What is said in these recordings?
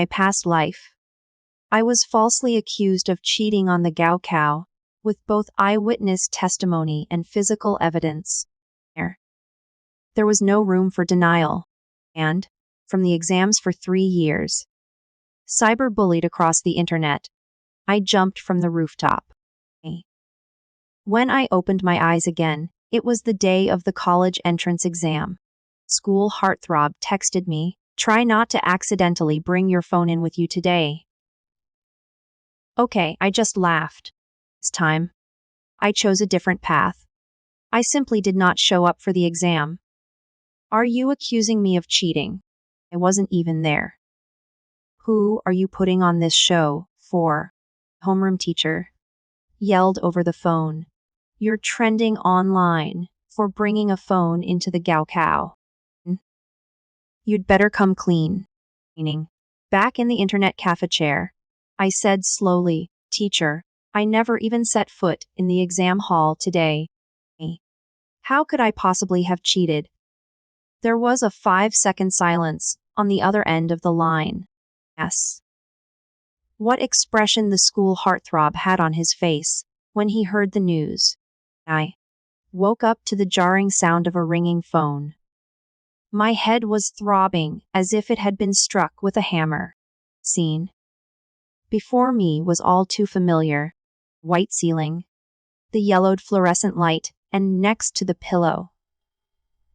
My past life. I was falsely accused of cheating on the Gaokao, with both eyewitness testimony and physical evidence. There was no room for denial, and, from the exams for 3 years, cyberbullied across the internet, I jumped from the rooftop. When I opened my eyes again, it was the day of the college entrance exam. School heartthrob texted me, "Try not to accidentally bring your phone in with you today." Okay, I just laughed. This time, I chose a different path. I simply did not show up for the exam. Are you accusing me of cheating? I wasn't even there. Who are you putting on this show for? Homeroom teacher yelled over the phone. You're trending online for bringing a phone into the Gaokao. You'd better come clean. Meaning, back in the internet cafe chair, I said slowly, "Teacher, I never even set foot in the exam hall today. How could I possibly have cheated?" There was a 5-second silence on the other end of the line. Yes. What expression the school heartthrob had on his face when he heard the news. I woke up to the jarring sound of a ringing phone. My head was throbbing as if it had been struck with a hammer. Scene before me was all too familiar. White ceiling, the yellowed fluorescent light, and next to the pillow,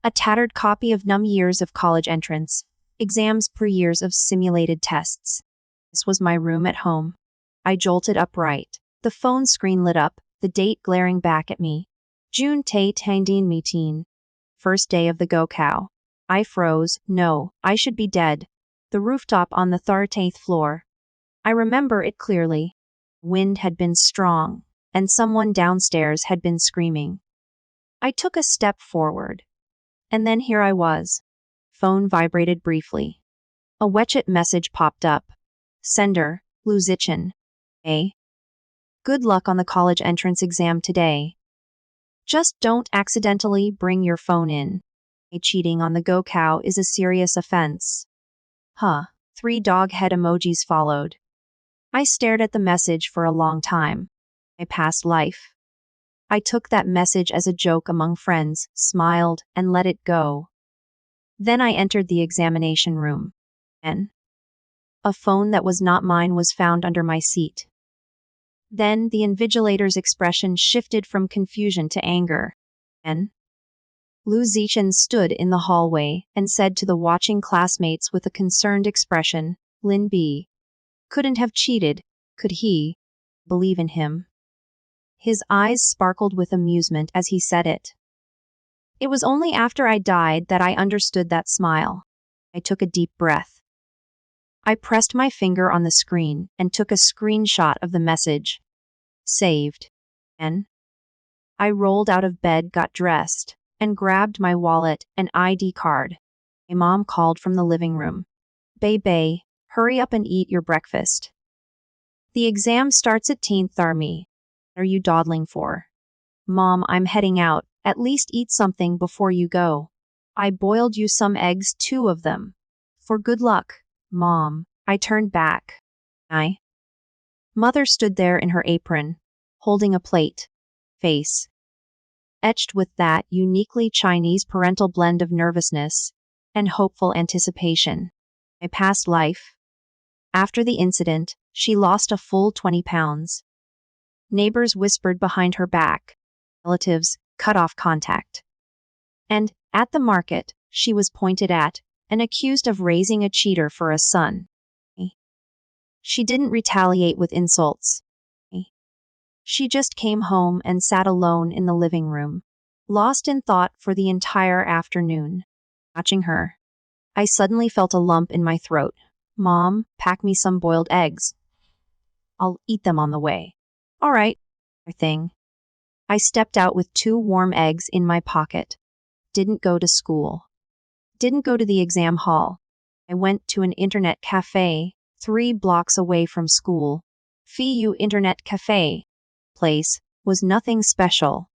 a tattered copy of Years of College Entrance, Exams per Years of Simulated Tests. This was my room at home. I jolted upright. The phone screen lit up, the date glaring back at me. June 1918. First day of the Gaokao. I froze. No, I should be dead. The rooftop on the 13th floor. I remember it clearly. Wind had been strong, and someone downstairs had been screaming. I took a step forward. And then here I was. Phone vibrated briefly. A WeChat message popped up. Sender, Zichen. Good luck on the college entrance exam today. Just don't accidentally bring your phone in. Cheating on the Gaokao is a serious offense. 3 dog head emojis followed. I stared at the message for a long time. My past life. I took that message as a joke among friends, smiled, and let it go. Then I entered the examination room. And a phone that was not mine was found under my seat. Then the invigilator's expression shifted from confusion to anger. And Zichen stood in the hallway and said to the watching classmates with a concerned expression, "Lin Bai couldn't have cheated, could he? Believe in him." His eyes sparkled with amusement as he said it. It was only after I died that I understood that smile. I took a deep breath. I pressed my finger on the screen and took a screenshot of the message. Saved. And I rolled out of bed, got dressed, and grabbed my wallet and ID card. My mom called from the living room. "Bae, hurry up and eat your breakfast. The exam starts at 10th Army. What are you dawdling for?" "Mom, I'm heading out. At least eat something before you go. I boiled you some eggs, 2 of them. For good luck, Mom." I turned back. Mother stood there in her apron, holding a plate. Face etched with that uniquely Chinese parental blend of nervousness and hopeful anticipation. My past life. After the incident, she lost a full 20 pounds. Neighbors whispered behind her back. Relatives cut off contact. And, at the market, she was pointed at and accused of raising a cheater for a son. She didn't retaliate with insults. She just came home and sat alone in the living room, lost in thought for the entire afternoon. Watching her, I suddenly felt a lump in my throat. "Mom, pack me some boiled eggs. I'll eat them on the way." "All right." Thing. I stepped out with 2 warm eggs in my pocket. Didn't go to school. Didn't go to the exam hall. I went to an internet cafe, 3 blocks away from school. FU Internet Cafe. Place was nothing special.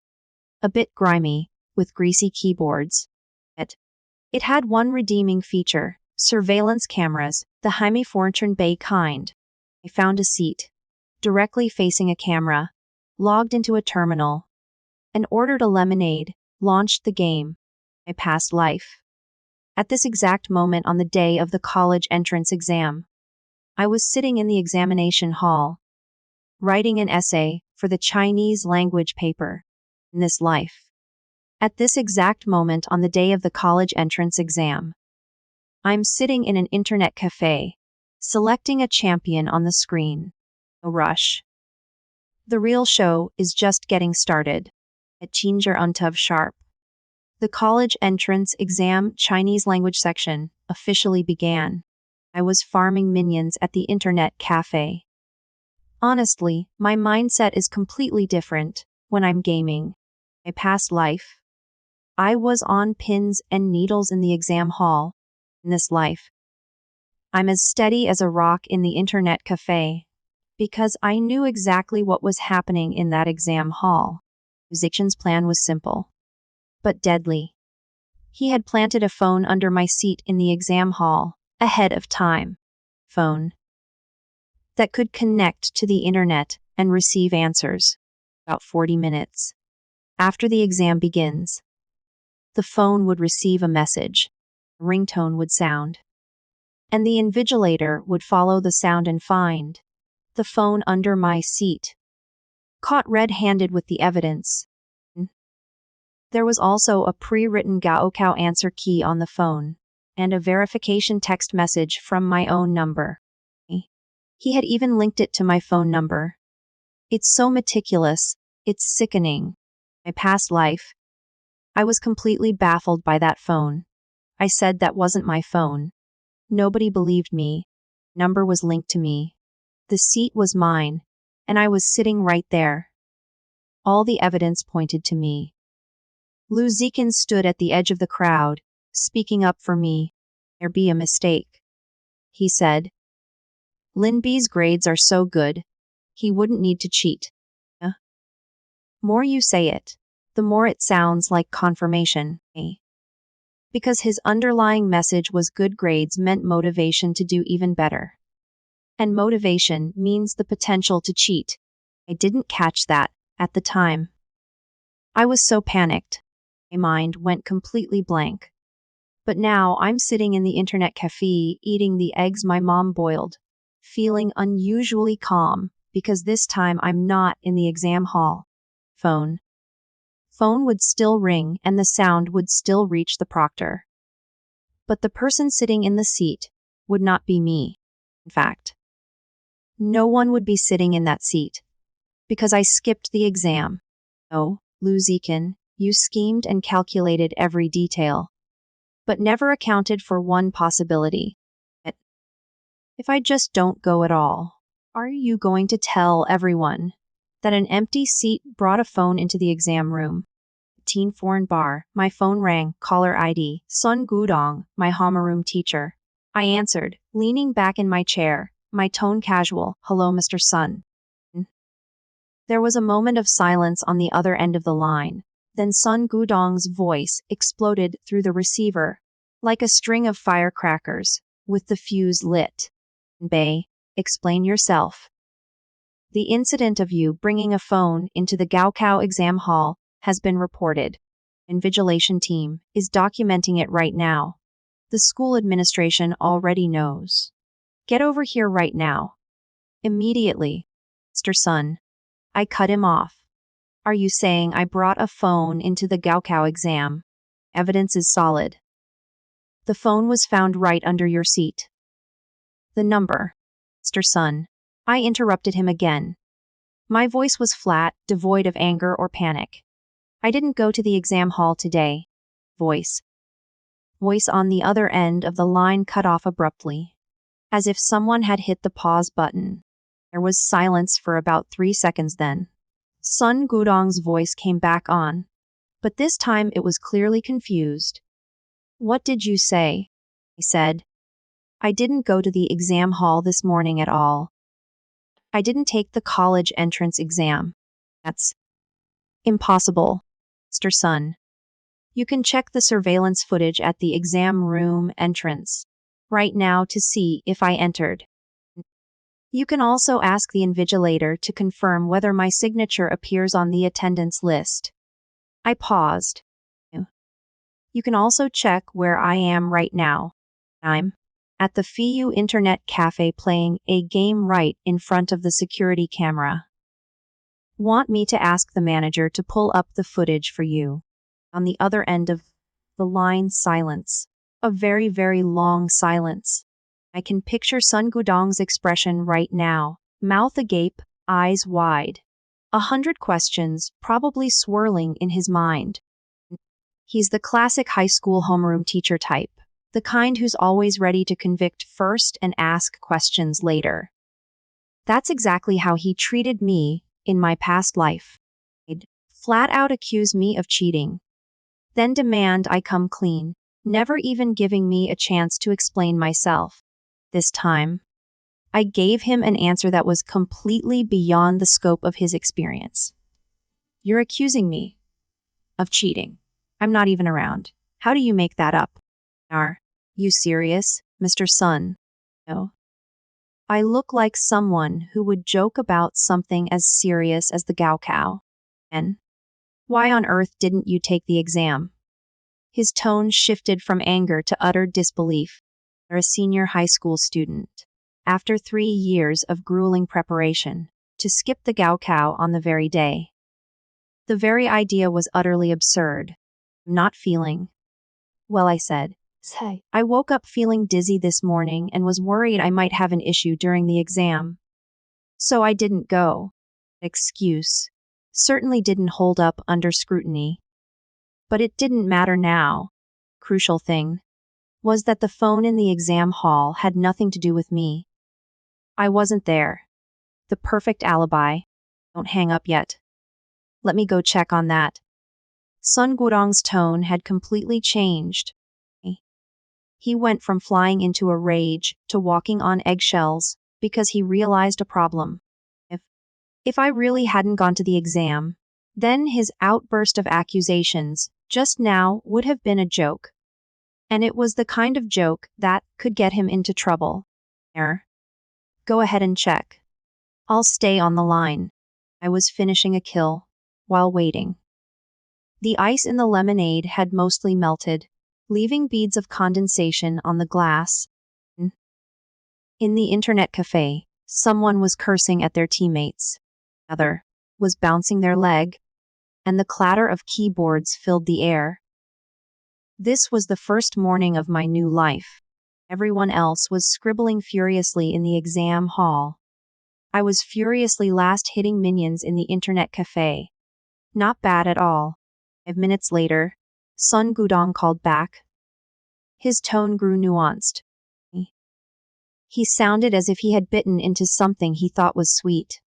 A bit grimy, with greasy keyboards. It had one redeeming feature: surveillance cameras, The humiliated Bai kind. I found a seat, directly facing a camera, logged into a terminal, and ordered a lemonade, launched the game. I passed life. At this exact moment on the day of the college entrance exam, I was sitting in the examination hall, writing an essay for the Chinese language paper. In this life. At this exact moment on the day of the college entrance exam, I'm sitting in an internet cafe, selecting a champion on the screen. No rush. The real show is just getting started. At Chinger Untuv Sharp. The college entrance exam Chinese language section officially began. I was farming minions at the internet cafe. Honestly, my mindset is completely different when I'm gaming. My past life. I was on pins and needles in the exam hall. In this life, I'm as steady as a rock in the internet cafe because I knew exactly what was happening in that exam hall. Zichen's plan was simple, but deadly. He had planted a phone under my seat in the exam hall, ahead of time. Phone that could connect to the internet and receive answers. About 40 minutes after the exam begins, the phone would receive a message. A ringtone would sound. And the invigilator would follow the sound and find the phone under my seat, caught red-handed with the evidence. There was also a pre-written Gaokao answer key on the phone, and a verification text message from my own number. He had even linked it to my phone number. It's so meticulous, it's sickening. My past life. I was completely baffled by that phone. I said that wasn't my phone. Nobody believed me. Number was linked to me. The seat was mine, and I was sitting right there. All the evidence pointed to me. Zichen stood at the edge of the crowd, speaking up for me. There'd be a mistake, he said. Lin Bai's grades are so good, he wouldn't need to cheat. More you say it, the more it sounds like confirmation, because his underlying message was good grades meant motivation to do even better. And motivation means the potential to cheat. I didn't catch that at the time. I was so panicked. My mind went completely blank. But now I'm sitting in the internet cafe eating the eggs my mom boiled, feeling unusually calm because this time I'm not in the exam hall. Phone. Phone would still ring and the sound would still reach the proctor. But the person sitting in the seat would not be me. In fact, no one would be sitting in that seat because I skipped the exam. Oh, Zichen, you schemed and calculated every detail, but never accounted for one possibility. If I just don't go at all, are you going to tell everyone that an empty seat brought a phone into the exam room? Teen foreign bar, my phone rang, caller ID, Sun Gudong, my homeroom teacher. I answered, leaning back in my chair, my tone casual, hello Mr. Sun. There was a moment of silence on the other end of the line. Then Sun Gudong's voice exploded through the receiver, like a string of firecrackers, with the fuse lit. Bai, explain yourself. The incident of you bringing a phone into the Gaokao exam hall has been reported. Invigilation team is documenting it right now. The school administration already knows. Get over here right now. Immediately. Mr. Sun. I cut him off. Are you saying I brought a phone into the Gaokao exam? Evidence is solid. The phone was found right under your seat. The number. Mr. Sun. I interrupted him again. My voice was flat, devoid of anger or panic. I didn't go to the exam hall today. Voice. Voice on the other end of the line cut off abruptly, as if someone had hit the pause button. There was silence for about 3 seconds then. Sun Gudong's voice came back on, but this time it was clearly confused. What did you say? I said. I didn't go to the exam hall this morning at all. I didn't take the college entrance exam. That's impossible, Mr. Sun. You can check the surveillance footage at the exam room entrance. right now to see if I entered. You can also ask the invigilator to confirm whether my signature appears on the attendance list. I paused. You can also check where I am right now. I'm at the FIU Internet Cafe playing a game right in front of the security camera. Want me to ask the manager to pull up the footage for you? On the other end of the line, silence. A very, very long silence. I can picture Sun Gudong's expression right now, mouth agape, eyes wide. 100 questions probably swirling in his mind. He's the classic high school homeroom teacher type, the kind who's always ready to convict first and ask questions later. That's exactly how he treated me in my past life. He'd flat out accuse me of cheating, then demand I come clean, never even giving me a chance to explain myself. This time, I gave him an answer that was completely beyond the scope of his experience. You're accusing me of cheating. I'm not even around. How do you make that up? Are you serious, Mr. Sun? No. I look like someone who would joke about something as serious as the Gaokao. And why on earth didn't you take the exam? His tone shifted from anger to utter disbelief. You're a senior high school student. After 3 years of grueling preparation, to skip the Gaokao on the very day. The very idea was utterly absurd. I'm not feeling well, I said. Say, I woke up feeling dizzy this morning and was worried I might have an issue during the exam. So I didn't go. Excuse certainly didn't hold up under scrutiny. But it didn't matter now. Crucial thing was that the phone in the exam hall had nothing to do with me. I wasn't there. The perfect alibi. Don't hang up yet. Let me go check on that. Sun Gudong's tone had completely changed. He went from flying into a rage to walking on eggshells because he realized a problem. If I really hadn't gone to the exam, then his outburst of accusations just now would have been a joke. And it was the kind of joke that could get him into trouble. Go ahead and check. I'll stay on the line. I was finishing a kill while waiting. The ice in the lemonade had mostly melted, leaving beads of condensation on the glass. In the internet cafe, someone was cursing at their teammates. Another was bouncing their leg, and the clatter of keyboards filled the air. This was the first morning of my new life. Everyone else was scribbling furiously in the exam hall. I was furiously last hitting minions in the internet cafe. Not bad at all. 5 minutes later, Sun Gudong called back. His tone grew nuanced. He sounded as if he had bitten into something he thought was sweet,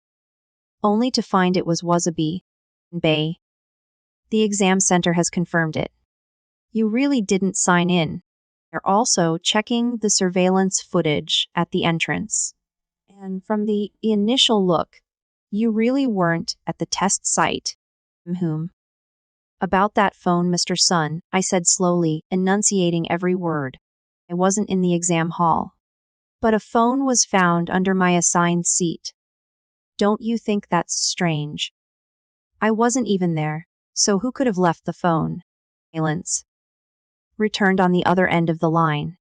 only to find it was wasabi. Lin Bai. The exam center has confirmed it. You really didn't sign in. They're also checking the surveillance footage at the entrance. And from the initial look, you really weren't at the test site. About that phone, Mr. Sun, I said slowly, enunciating every word. I wasn't in the exam hall. But a phone was found under my assigned seat. Don't you think that's strange? I wasn't even there, so who could have left the phone? Silence returned on the other end of the line.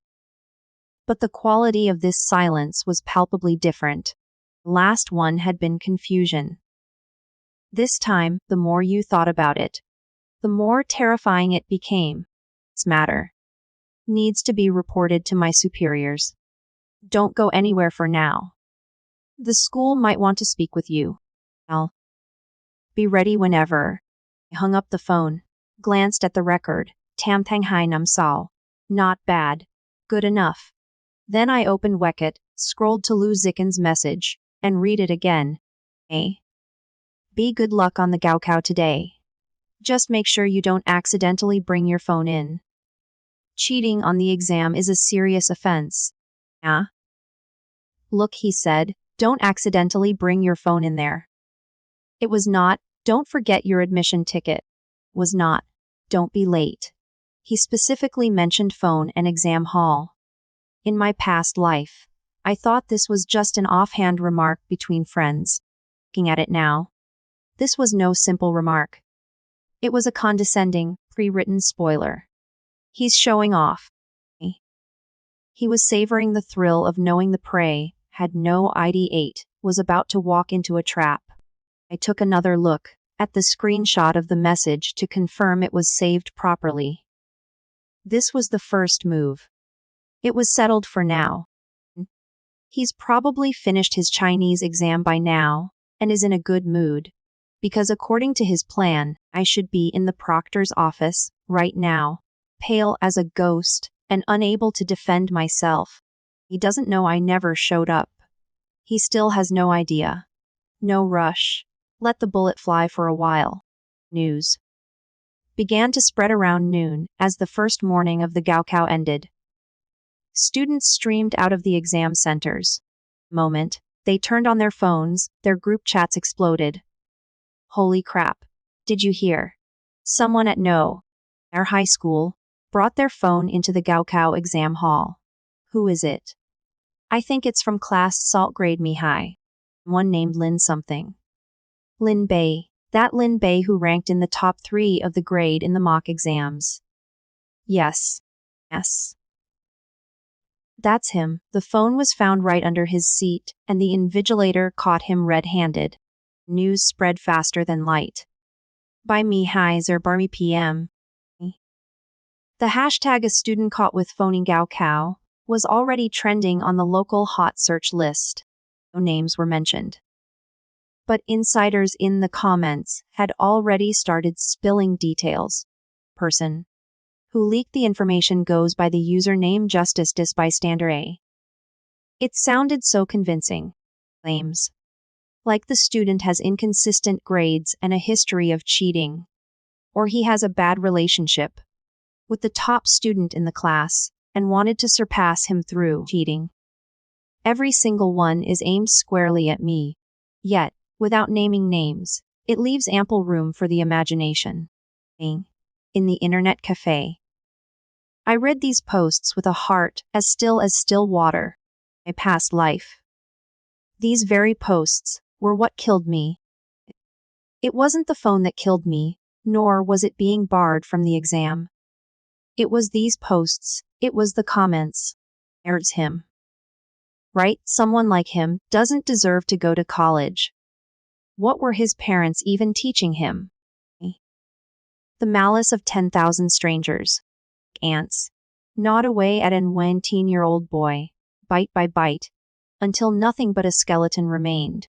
But the quality of this silence was palpably different. The last one had been confusion. This time, the more you thought about it, the more terrifying it became. This matter needs to be reported to my superiors. Don't go anywhere for now. The school might want to speak with you. I'll be ready whenever. I hung up the phone, glanced at the record. Tam Thang Hai Nam Sao. Not bad. Good enough. Then I opened Weket, scrolled to Lu Zichen's message, and read it again. Be good luck on the Gaokao today. Just make sure you don't accidentally bring your phone in. Cheating on the exam is a serious offense. Yeah? Look, he said, don't accidentally bring your phone in there. It was not, don't forget your admission ticket. Was not, don't be late. He specifically mentioned phone and exam hall. In my past life, I thought this was just an offhand remark between friends. Looking at it now, this was no simple remark. It was a condescending, pre-written spoiler. He's showing off. He was savoring the thrill of knowing the prey, had no ID8, was about to walk into a trap. I took another look at the screenshot of the message to confirm it was saved properly. This was the first move. It was settled for now. He's probably finished his Chinese exam by now and is in a good mood, because according to his plan, I should be in the proctor's office right now, pale as a ghost and unable to defend myself. He doesn't know I never showed up. He still has no idea. No rush. Let the bullet fly for a while. News began to spread around noon as the first morning of the Gaokao ended. Students streamed out of the exam centers. Moment, they turned on their phones, their group chats exploded. Holy crap. Did you hear? Someone at our high school brought their phone into the Gaokao exam hall. Who is it? I think it's from class salt grade me high. One named Lin something. Lin Bai, that Lin Bai who ranked in the top 3 of the grade in the mock exams. Yes. That's him. The phone was found right under his seat, and the invigilator caught him red-handed. News spread faster than light. By me high Barmy PM. The hashtag a student caught with phoning Gaokao was already trending on the local hot search list. No names were mentioned. But insiders in the comments had already started spilling details. Person who leaked the information goes by the username Justice Bystander A. It sounded so convincing. Claims. Like the student has inconsistent grades and a history of cheating. Or he has a bad relationship with the top student in the class and wanted to surpass him through cheating. Every single one is aimed squarely at me. Yet, without naming names, it leaves ample room for the imagination. In the internet cafe. I read these posts with a heart as still water. My past life. These very posts were what killed me. It wasn't the phone that killed me, nor was it being barred from the exam. It was these posts, it was the comments. There's him. Right? Someone like him doesn't deserve to go to college. What were his parents even teaching him? The malice of 10,000 strangers. Ants. Gnawed away at an 19-year-old boy, bite by bite, until nothing but a skeleton remained.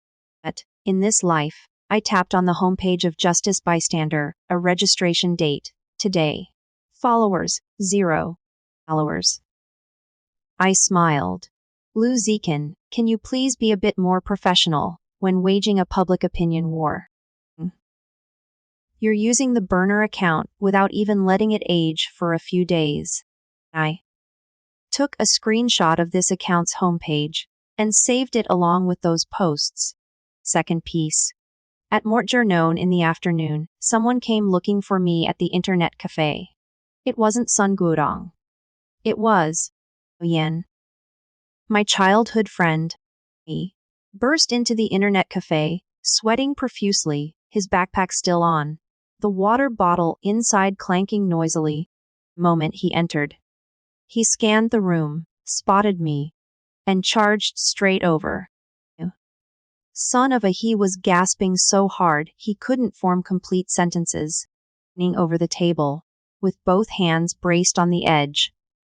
But, in this life, I tapped on the homepage of Justice Bystander, a registration date, today. Followers, 0. Followers. I smiled. Zichen, can you please be a bit more professional when waging a public opinion war? You're using the burner account without even letting it age for a few days. I took a screenshot of this account's homepage and saved it along with those posts. Second piece. At Mortjournoon in the afternoon, someone came looking for me at the internet cafe. It wasn't Sun Guodong. It was Yen. My childhood friend. He burst into the internet cafe, sweating profusely, his backpack still on. The water bottle inside clanking noisily. Moment he entered. He scanned the room, spotted me, and charged straight over. Son of a he was gasping so hard he couldn't form complete sentences. Leaning over the table, with both hands braced on the edge,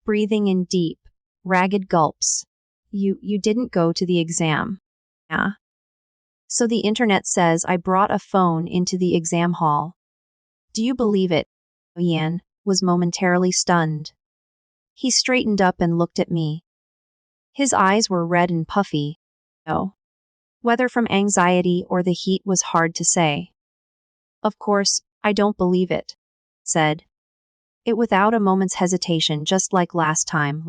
breathing in deep, ragged gulps. You didn't go to the exam. Yeah. So the internet says I brought a phone into the exam hall. Do you believe it? Yan was momentarily stunned. He straightened up and looked at me. His eyes were red and puffy. No. Whether from anxiety or the heat was hard to say. Of course, I don't believe it, said. It without a moment's hesitation, just like last time.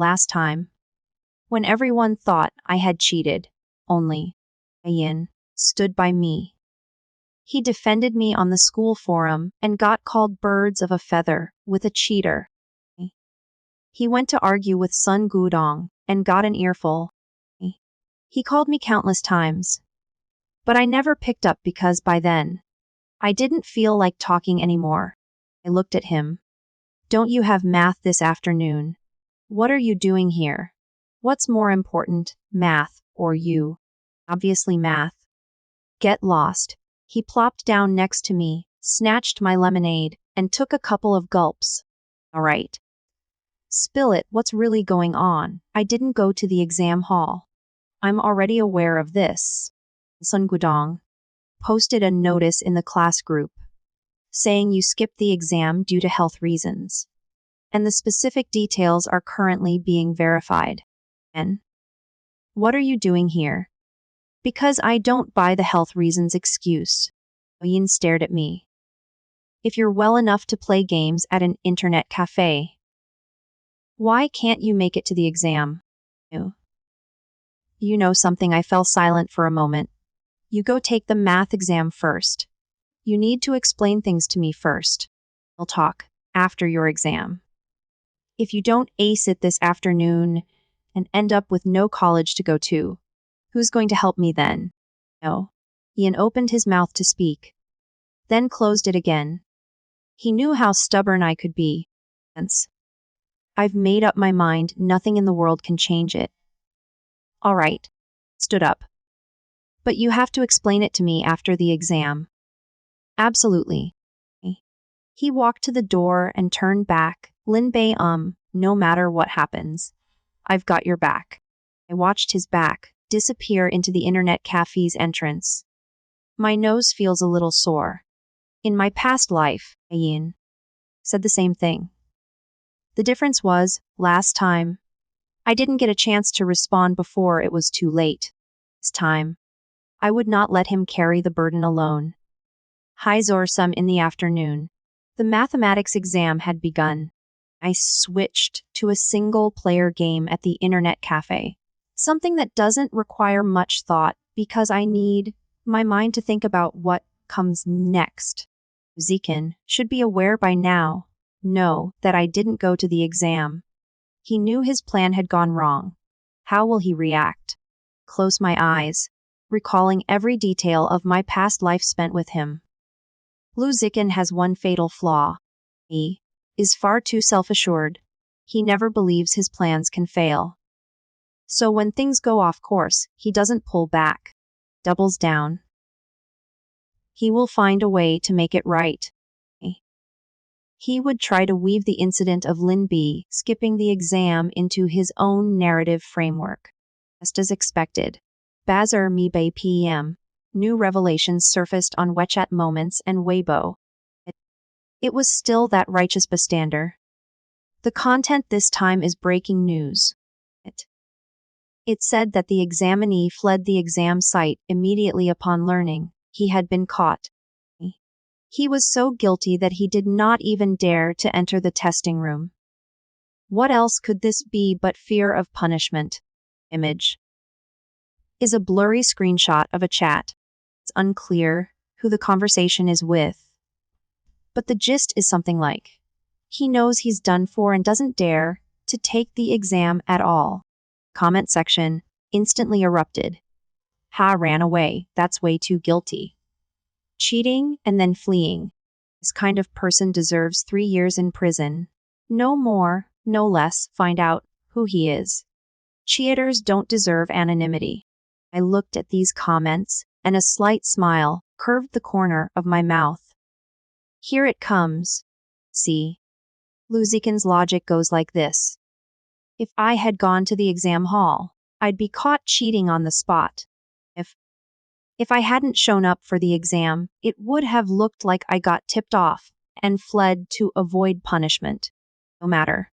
When everyone thought I had cheated, only Yin stood by me. He defended me on the school forum and got called birds of a feather with a cheater. He went to argue with Sun Guodong and got an earful. He called me countless times, but I never picked up because by then, I didn't feel like talking anymore. I looked at him. Don't you have math this afternoon? What are you doing here? What's more important, math or you? Obviously math. Get lost. He plopped down next to me, snatched my lemonade, and took a couple of gulps. All right. Spill it, what's really going on? I didn't go to the exam hall. I'm already aware of this. Sun Gudong posted a notice in the class group saying you skipped the exam due to health reasons, and the specific details are currently being verified. And what are you doing here? Because I don't buy the health reasons excuse. Yin stared at me. If you're well enough to play games at an internet cafe, why can't you make it to the exam? You know something, I fell silent for a moment. You go take the math exam first. You need to explain things to me first. We'll talk after your exam. If you don't ace it this afternoon and end up with no college to go to, who's going to help me then? No. Ian opened his mouth to speak, then closed it again. He knew how stubborn I could be. Hence, I've made up my mind, nothing in the world can change it. All right. Stood up. But you have to explain it to me after the exam. Absolutely. He walked to the door and turned back. Lin Bai, no matter what happens, I've got your back. I watched his back disappear into the internet cafe's entrance. My nose feels a little sore. In my past life, Ian said the same thing. The difference was, last time, I didn't get a chance to respond before it was too late. This time, I would not let him carry the burden alone. High Zorsum in the afternoon. The mathematics exam had begun. I switched to a single-player game at the internet cafe. Something that doesn't require much thought because I need my mind to think about what comes next. Zichen should be aware by now, know that I didn't go to the exam. He knew his plan had gone wrong. How will he react? Close my eyes, recalling every detail of my past life spent with him. Lu Zichen has one fatal flaw. He is far too self-assured. He never believes his plans can fail. So when things go off course, he doesn't pull back. Doubles down. He will find a way to make it right. He would try to weave the incident of Lin Bai skipping the exam into his own narrative framework. Just as expected. Bazar Mi Bai PM. New revelations surfaced on WeChat Moments and Weibo. It was still that righteous bystander. The content this time is breaking news. It said that the examinee fled the exam site immediately upon learning he had been caught. He was so guilty that he did not even dare to enter the testing room. What else could this be but fear of punishment? Image is a blurry screenshot of a chat. It's unclear who the conversation is with. But the gist is something like, he knows he's done for and doesn't dare to take the exam at all. Comment section instantly erupted. Ha, ran away, that's way too guilty. Cheating and then fleeing. This kind of person deserves 3 years in prison. No more, no less, find out who he is. Cheaters don't deserve anonymity. I looked at these comments, and a slight smile curved the corner of my mouth. Here it comes. See. Lu Zichen's logic goes like this. If I had gone to the exam hall, I'd be caught cheating on the spot. If I hadn't shown up for the exam, it would have looked like I got tipped off and fled to avoid punishment. No matter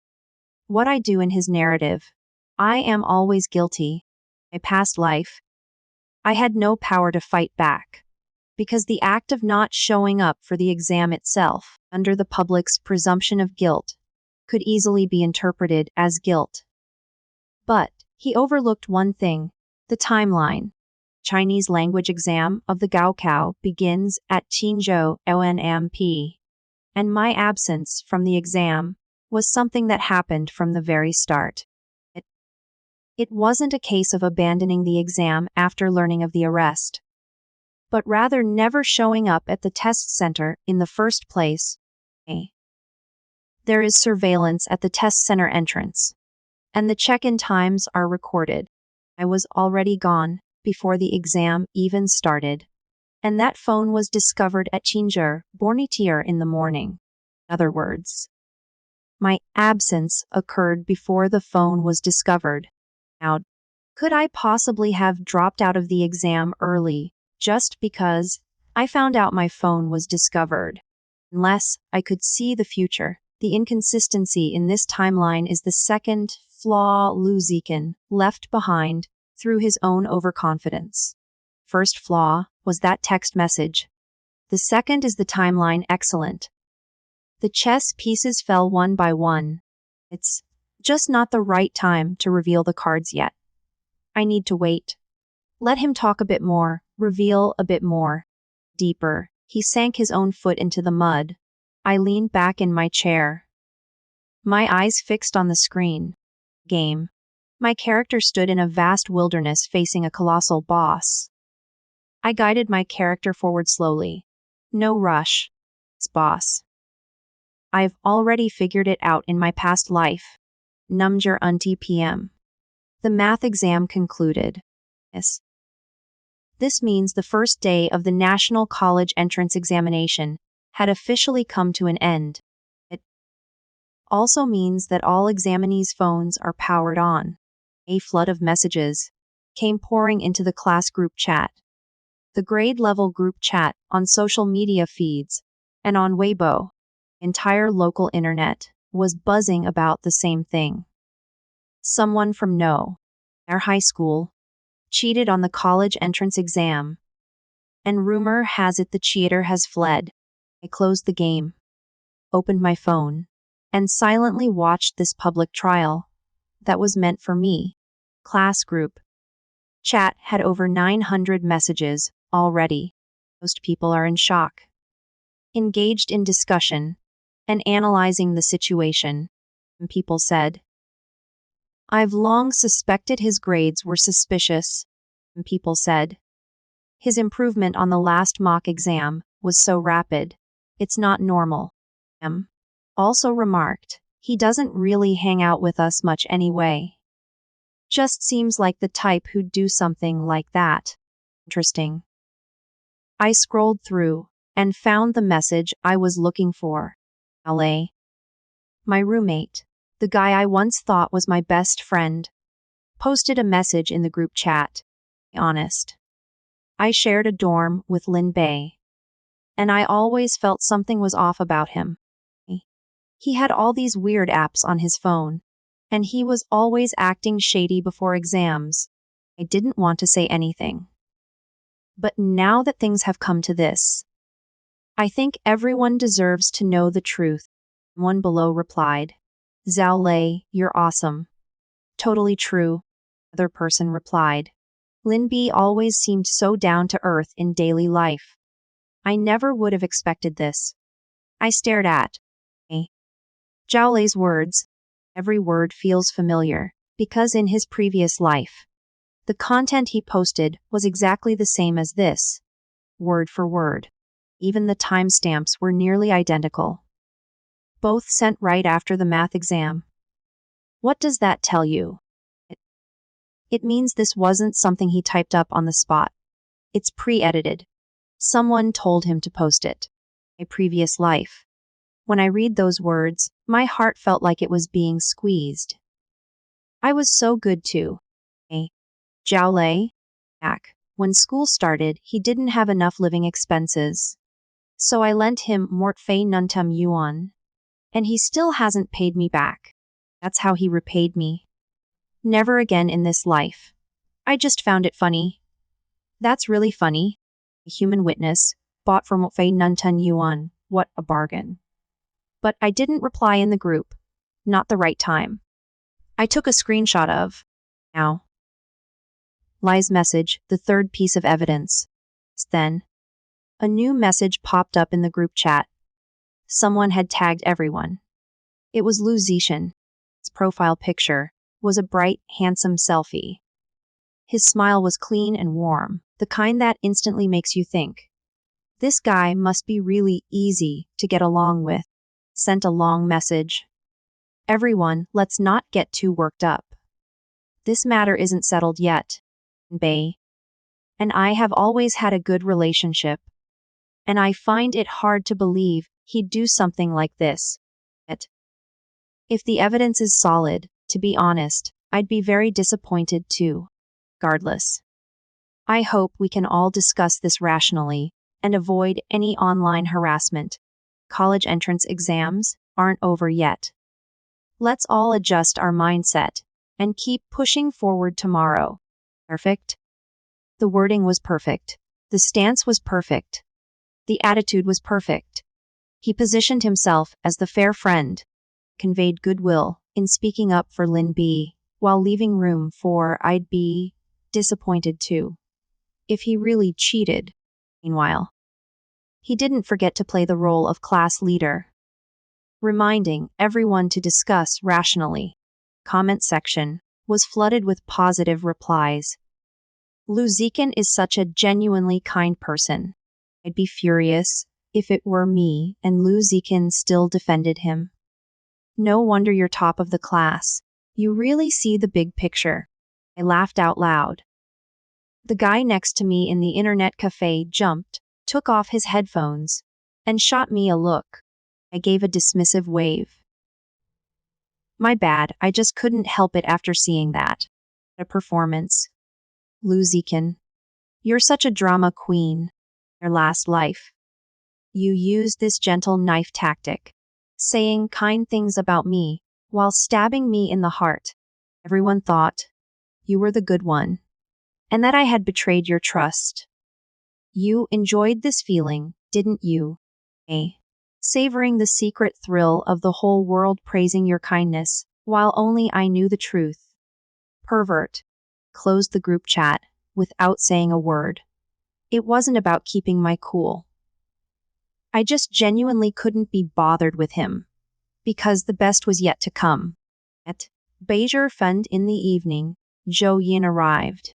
what I do in his narrative, I am always guilty. My past life, I had no power to fight back, because the act of not showing up for the exam itself, under the public's presumption of guilt, could easily be interpreted as guilt. But he overlooked one thing, the timeline. Chinese language exam of the Gaokao begins at Qingzhou ONMP, and my absence from the exam was something that happened from the very start. It wasn't a case of abandoning the exam after learning of the arrest, but rather never showing up at the test center in the first place. There is surveillance at the test center entrance, and the check-in times are recorded. I was already gone before the exam even started, and that phone was discovered at Chinger, Bornitier in the morning. In other words, my absence occurred before the phone was discovered. Now, could I possibly have dropped out of the exam early just because I found out my phone was discovered? Unless I could see the future. The inconsistency in this timeline is the second flaw Zichen left behind through his own overconfidence. First flaw was that text message. The second is the timeline excellent. The chess pieces fell one by one. It's just not the right time to reveal the cards yet. I need to wait. Let him talk a bit more, reveal a bit more. Deeper. He sank his own foot into the mud. I leaned back in my chair, my eyes fixed on the screen. Game. My character stood in a vast wilderness facing a colossal boss. I guided my character forward slowly. No rush. It's boss. I've already figured it out in my past life. Numjer unti PM. The math exam concluded. Yes. This means the first day of the National College Entrance Examination had officially come to an end. It also means that all examinees' phones are powered on. A flood of messages came pouring into the class group chat. The grade-level group chat on social media feeds and on Weibo. Entire local internet was buzzing about the same thing. Someone from our high school cheated on the college entrance exam, and rumor has it the cheater has fled. I closed the game, opened my phone, and silently watched this public trial that was meant for me. Class group chat had over 900 messages already. Most people are in shock, engaged in discussion and analyzing the situation. And people said, "I've long suspected his grades were suspicious." And people said, "His improvement on the last mock exam was so rapid. It's not normal." Also remarked, "He doesn't really hang out with us much anyway. Just seems like the type who'd do something like that." Interesting. I scrolled through and found the message I was looking for. LA. My roommate, the guy I once thought was my best friend, posted a message in the group chat. Honest. I shared a dorm with Lin Bai, and I always felt something was off about him. He had all these weird apps on his phone, and he was always acting shady before exams. I didn't want to say anything. But now that things have come to this, I think everyone deserves to know the truth. One below replied, "Zhao Lei, you're awesome." Totally true. Other person replied, "Lin Bai always seemed so down to earth in daily life. I never would have expected this." I stared at Zhao Lei's words. Every word feels familiar, because in his previous life, the content he posted was exactly the same as this, word for word. Even the timestamps were nearly identical. Both sent right after the math exam. What does that tell you? It means this wasn't something he typed up on the spot. It's pre-edited. Someone told him to post it. A previous life. When I read those words, my heart felt like it was being squeezed. I was so good too. Zhao Lei. Back when school started, he didn't have enough living expenses. So I lent him Mortfei Nuntum Yuan. And he still hasn't paid me back. That's how he repaid me. Never again in this life. I just found it funny. That's really funny. A human witness, bought for Mortfei Nuntum Yuan. What a bargain. But I didn't reply in the group. Not the right time. I took a screenshot of now. Lai's message, the third piece of evidence. Then, a new message popped up in the group chat. Someone had tagged everyone. It was Zichen. His profile picture was a bright, handsome selfie. His smile was clean and warm, the kind that instantly makes you think, this guy must be really easy to get along with. Sent a long message. Everyone, let's not get too worked up. This matter isn't settled yet. Bai and I have always had a good relationship, and I find it hard to believe he'd do something like this. If the evidence is solid, to be honest, I'd be very disappointed too. Regardless, I hope we can all discuss this rationally and avoid any online harassment. College entrance exams aren't over yet. Let's all adjust our mindset and keep pushing forward tomorrow. Perfect? The wording was perfect. The stance was perfect. The attitude was perfect. He positioned himself as the fair friend, conveyed goodwill in speaking up for Lin Bai, while leaving room for I'd be disappointed too if he really cheated. Meanwhile, he didn't forget to play the role of class leader, reminding everyone to discuss rationally. Comment section was flooded with positive replies. Zichen is such a genuinely kind person. I'd be furious if it were me and Zichen still defended him. No wonder you're top of the class. You really see the big picture. I laughed out loud. The guy next to me in the internet cafe jumped, took off his headphones, and shot me a look. I gave a dismissive wave. My bad, I just couldn't help it after seeing that. A performance. Zichen, you're such a drama queen. Your last life. You used this gentle knife tactic, saying kind things about me while stabbing me in the heart. Everyone thought you were the good one, and that I had betrayed your trust. You enjoyed this feeling, didn't you? Savoring the secret thrill of the whole world praising your kindness, while only I knew the truth. Pervert. Closed the group chat without saying a word. It wasn't about keeping my cool. I just genuinely couldn't be bothered with him, because the best was yet to come. At Beijing Fund in the evening, Zhou Yin arrived.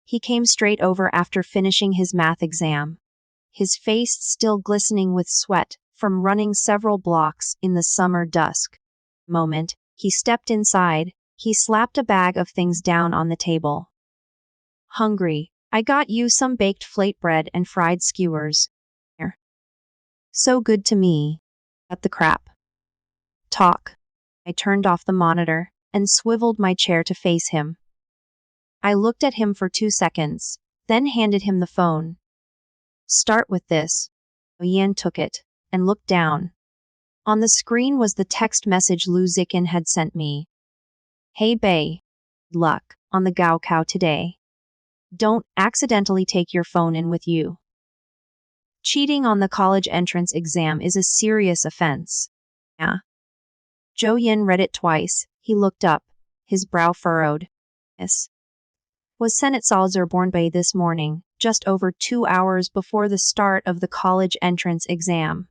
He came straight over after finishing his math exam, his face still glistening with sweat from running several blocks in the summer dusk. Moment, he stepped inside, he slapped a bag of things down on the table. Hungry, I got you some baked flatbread and fried skewers. So good to me. Cut the crap. Talk. I turned off the monitor and swiveled my chair to face him. I looked at him for 2 seconds, then handed him the phone. Start with this. Yan took it and looked down. On the screen was the text message Zichen had sent me. Hey Bai. Good luck on the Gaokao today. Don't accidentally take your phone in with you. Cheating on the college entrance exam is a serious offense. Yeah. Zhou Yin read it twice. He looked up, his brow furrowed. Yes. Was sent at Reborn Bai this morning, just over 2 hours before the start of the college entrance exam.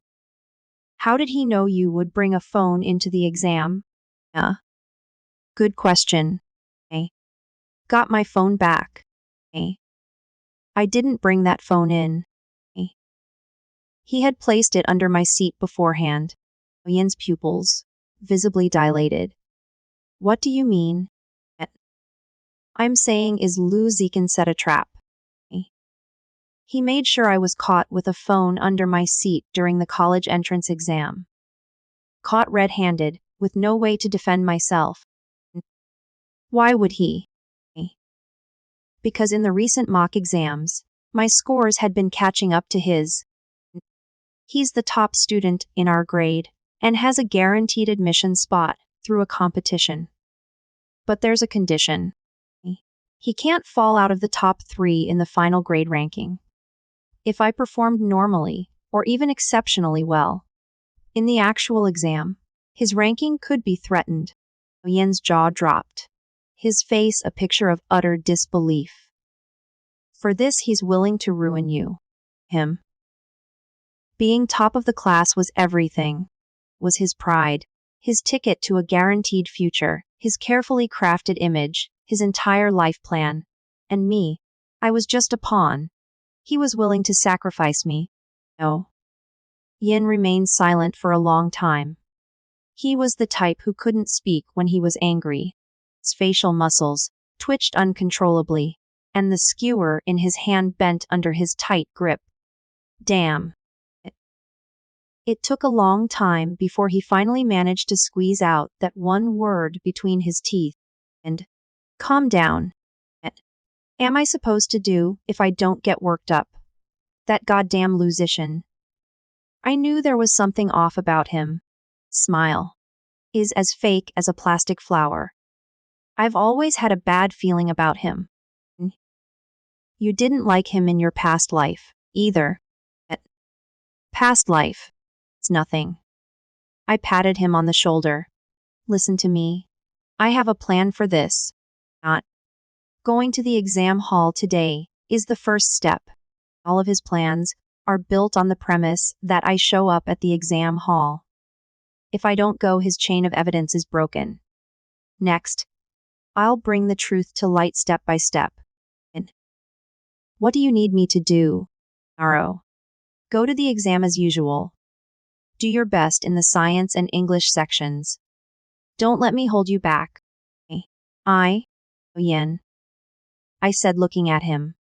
How did he know you would bring a phone into the exam? Good question. Got my phone back. I didn't bring that phone in. He had placed it under my seat beforehand. Yin's pupils visibly dilated. What do you mean? I'm saying is Zichen set a trap. He made sure I was caught with a phone under my seat during the college entrance exam. Caught red-handed, with no way to defend myself. Why would he? Because in the recent mock exams, my scores had been catching up to his. He's the top student in our grade and has a guaranteed admission spot through a competition. But there's a condition. He can't fall out of the top 3 in the final grade ranking. If I performed normally, or even exceptionally well, in the actual exam, his ranking could be threatened. Yin's jaw dropped, his face a picture of utter disbelief. For this he's willing to ruin you. Him. Being top of the class was everything. Was his pride, his ticket to a guaranteed future, his carefully crafted image, his entire life plan. And me, I was just a pawn. He was willing to sacrifice me. No. Yin remained silent for a long time. He was the type who couldn't speak when he was angry. His facial muscles twitched uncontrollably, and the skewer in his hand bent under his tight grip. Damn. It took a long time before he finally managed to squeeze out that one word between his teeth. And, calm down. Am I supposed to do if I don't get worked up? That goddamn Zichen. I knew there was something off about him. Smile. Is as fake as a plastic flower. I've always had a bad feeling about him. You didn't like him in your past life, either. Past life. It's nothing. I patted him on the shoulder. Listen to me. I have a plan for this. Not going to the exam hall today is the first step. All of his plans are built on the premise that I show up at the exam hall. If I don't go, his chain of evidence is broken. Next, I'll bring the truth to light step by step. And what do you need me to do? Aro. Go to the exam as usual. Do your best in the science and English sections. Don't let me hold you back. Yin. I said, looking at him.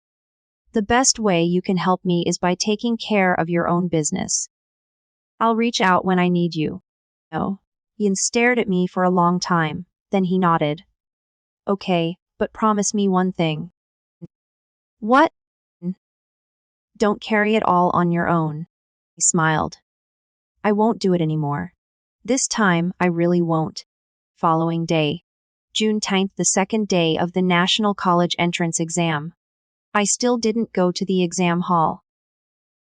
The best way you can help me is by taking care of your own business. I'll reach out when I need you. No. Yin stared at me for a long time, then he nodded. Okay, but promise me one thing. What? Don't carry it all on your own. I smiled. I won't do it anymore. This time, I really won't. Following day. June 10th, the second day of the National College Entrance Exam. I still didn't go to the exam hall.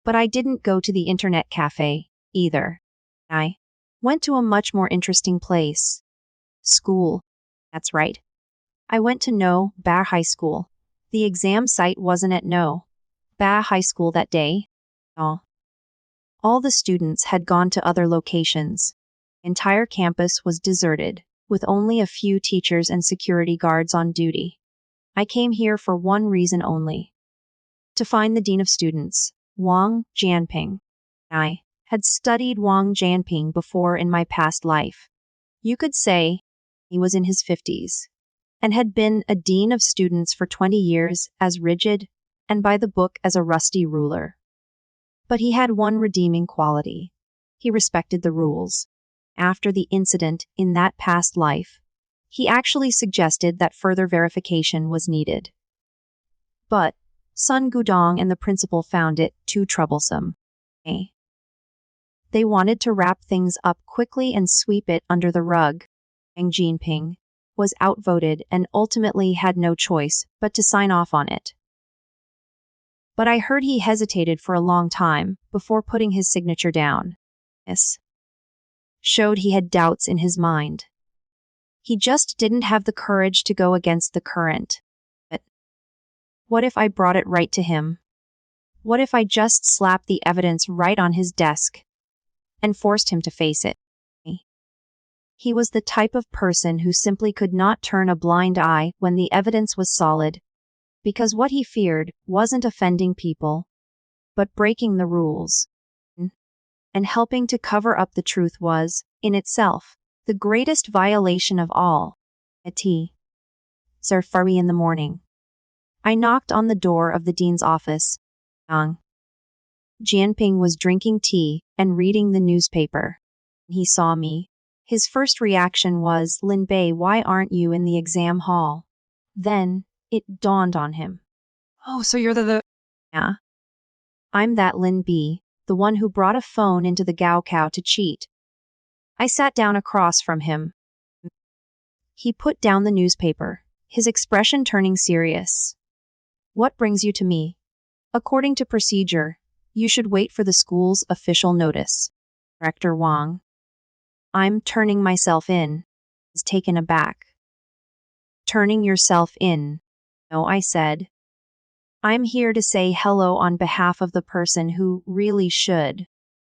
But I didn't go to the internet cafe, either. I went to a much more interesting place. School. That's right. I went to No Bai High School. The exam site wasn't at No Bai High School that day. All the students had gone to other locations. Entire campus was deserted, with only a few teachers and security guards on duty. I came here for one reason only. To find the dean of students, Wang Jianping. I had studied Wang Jianping before in my past life. You could say he was in his 50s, and had been a dean of students for 20 years, as rigid and by the book as a rusty ruler. But he had one redeeming quality. He respected the rules. After the incident in that past life, he actually suggested that further verification was needed. But Sun Gudong and the principal found it too troublesome. They wanted to wrap things up quickly and sweep it under the rug. Wang Jinping was outvoted and ultimately had no choice but to sign off on it. But I heard he hesitated for a long time before putting his signature down. This showed he had doubts in his mind. He just didn't have the courage to go against the current. But what if I brought it right to him? What if I just slapped the evidence right on his desk and forced him to face it? He was the type of person who simply could not turn a blind eye when the evidence was solid, because what he feared wasn't offending people, but breaking the rules. And helping to cover up the truth was, in itself, the greatest violation of all. At Sir Furry in the morning. I knocked on the door of the dean's office. Jianping was drinking tea and reading the newspaper. He saw me. His first reaction was, Lin Bai, why aren't you in the exam hall? Then, it dawned on him. Oh, so you're the... Yeah. I'm that Lin Bai, the one who brought a phone into the Gaokao to cheat. I sat down across from him. He put down the newspaper, his expression turning serious. What brings you to me? According to procedure, you should wait for the school's official notice. Rector Wang. I'm turning myself in. Is taken aback. Turning yourself in? No, I said. I'm here to say hello on behalf of the person who really should.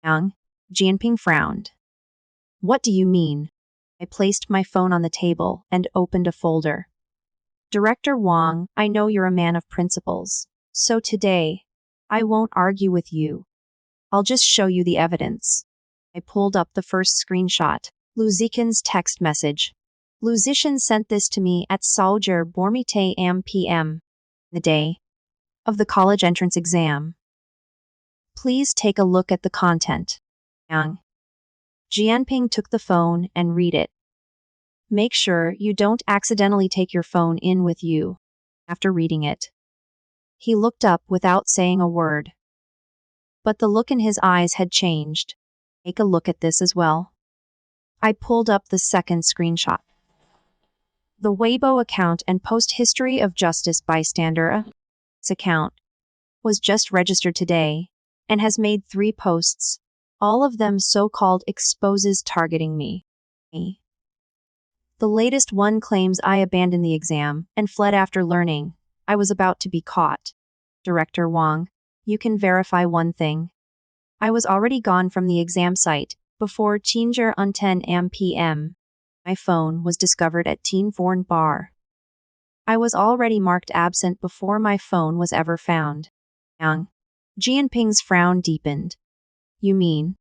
Jianping frowned. What do you mean? I placed my phone on the table and opened a folder. Director Wang, I know you're a man of principles. So today, I won't argue with you. I'll just show you the evidence. I pulled up the first screenshot. Zichen's text message. Zichen sent this to me at Soldier Bormite am PM, the day of the college entrance exam. Please take a look at the content. Yang. Jianping took the phone and read it. Make sure you don't accidentally take your phone in with you. After reading it, he looked up without saying a word. But the look in his eyes had changed. Take a look at this as well. I pulled up the second screenshot. The Weibo account and post history of Justice Bystander account was just registered today and has made 3 posts, all of them so-called exposes targeting me. The latest one claims I abandoned the exam and fled after learning I was about to be caught. Director Wang, you can verify one thing. I was already gone from the exam site before Chinger on 10 am PM. My phone was discovered at Teen Vorn Bar. I was already marked absent before my phone was ever found. Yang. Jianping's frown deepened. You mean?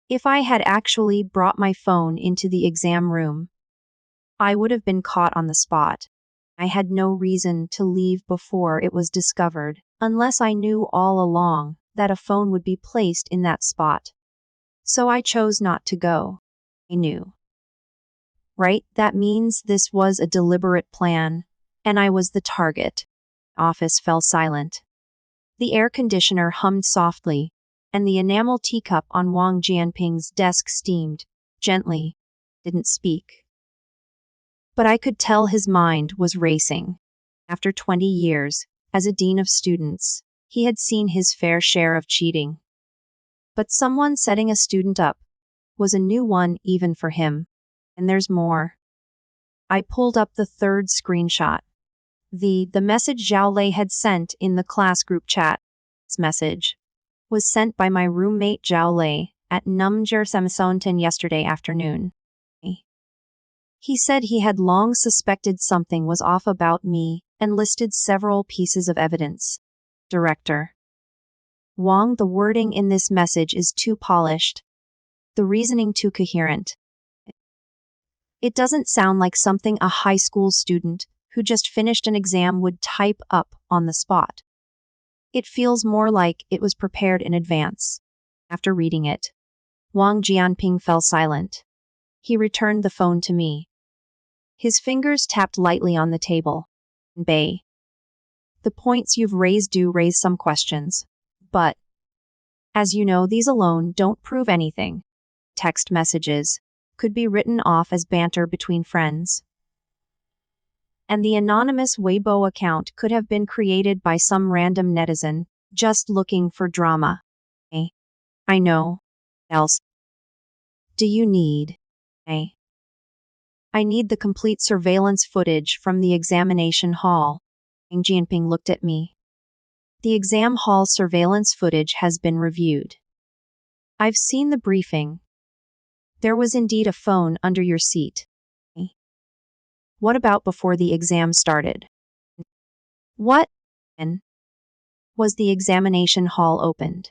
If I had actually brought my phone into the exam room, I would have been caught on the spot. I had no reason to leave before it was discovered, unless I knew all along that a phone would be placed in that spot. So I chose not to go. I knew. Right? That means this was a deliberate plan, and I was the target. Office fell silent. The air conditioner hummed softly, and the enamel teacup on Wang Jianping's desk steamed, gently. Didn't speak. But I could tell his mind was racing. After 20 years, as a dean of students, he had seen his fair share of cheating. But someone setting a student up was a new one even for him. And there's more. I pulled up the third screenshot. The message Zhao Lei had sent in the class group chat. This message was sent by my roommate Zhao Lei at Numjer Samsonten yesterday afternoon. He said he had long suspected something was off about me and listed several pieces of evidence. Director Wang, the wording in this message is too polished. The reasoning too coherent. It doesn't sound like something a high school student who just finished an exam would type up on the spot. It feels more like it was prepared in advance. After reading it, Wang Jianping fell silent. He returned the phone to me. His fingers tapped lightly on the table. Bai. The points you've raised do raise some questions. But, as you know, these alone don't prove anything. Text messages could be written off as banter between friends. And the anonymous Weibo account could have been created by some random netizen just looking for drama. I know. Else. Do you need? I need the complete surveillance footage from the examination hall. Jianping looked at me. The exam hall surveillance footage has been reviewed. I've seen the briefing. There was indeed a phone under your seat. What about before the exam started? What was the examination hall opened?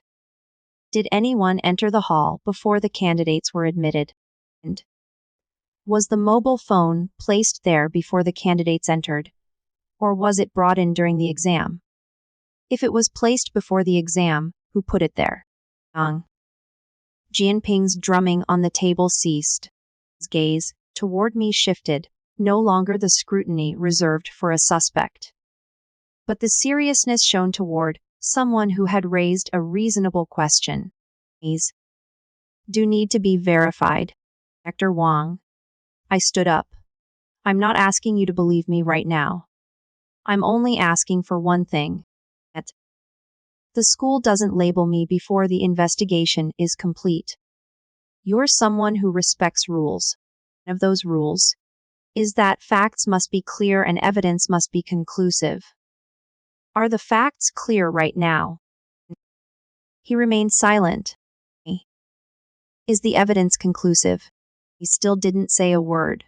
Did anyone enter the hall before the candidates were admitted? And was the mobile phone placed there before the candidates entered? Or was it brought in during the exam? If it was placed before the exam, who put it there? Jianping's drumming on the table ceased. His gaze toward me shifted, no longer the scrutiny reserved for a suspect, but the seriousness shown toward someone who had raised a reasonable question. These do need to be verified. Director Wang. I stood up. I'm not asking you to believe me right now. I'm only asking for one thing. That the school doesn't label me before the investigation is complete. You're someone who respects rules. One of those rules is that facts must be clear and evidence must be conclusive. Are the facts clear right now? He remained silent. Is the evidence conclusive? He still didn't say a word,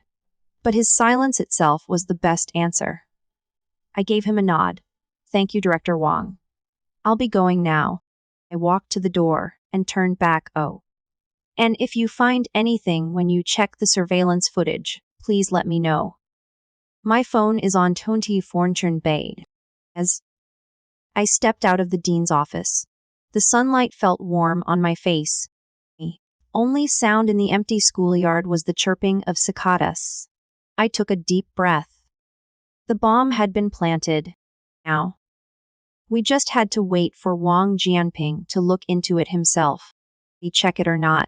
but his silence itself was the best answer. I gave him a nod. Thank you, Director Wang. I'll be going now. I walked to the door and turned back. Oh. And if you find anything when you check the surveillance footage, please let me know. My phone is on 24 Bay. As I stepped out of the dean's office, the sunlight felt warm on my face. The only sound in the empty schoolyard was the chirping of cicadas. I took a deep breath. The bomb had been planted. Now, we just had to wait for Wang Jianping to look into it himself. He check it or not.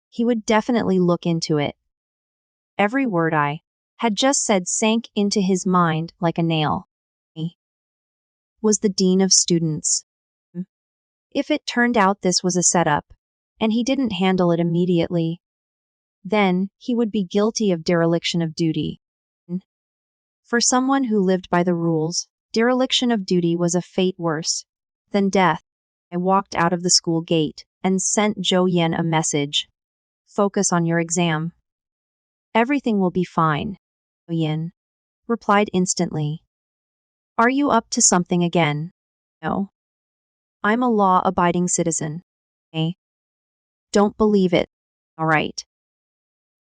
He would definitely look into it. Every word I had just said sank into his mind like a nail. He was the dean of students. If it turned out this was a setup, and he didn't handle it immediately, then he would be guilty of dereliction of duty. For someone who lived by the rules, dereliction of duty was a fate worse than death. I walked out of the school gate and sent Zhou Yan a message. Focus on your exam. Everything will be fine. Zhou Yan replied instantly. Are you up to something again? No. I'm a law-abiding citizen. Eh? Don't believe it. All right.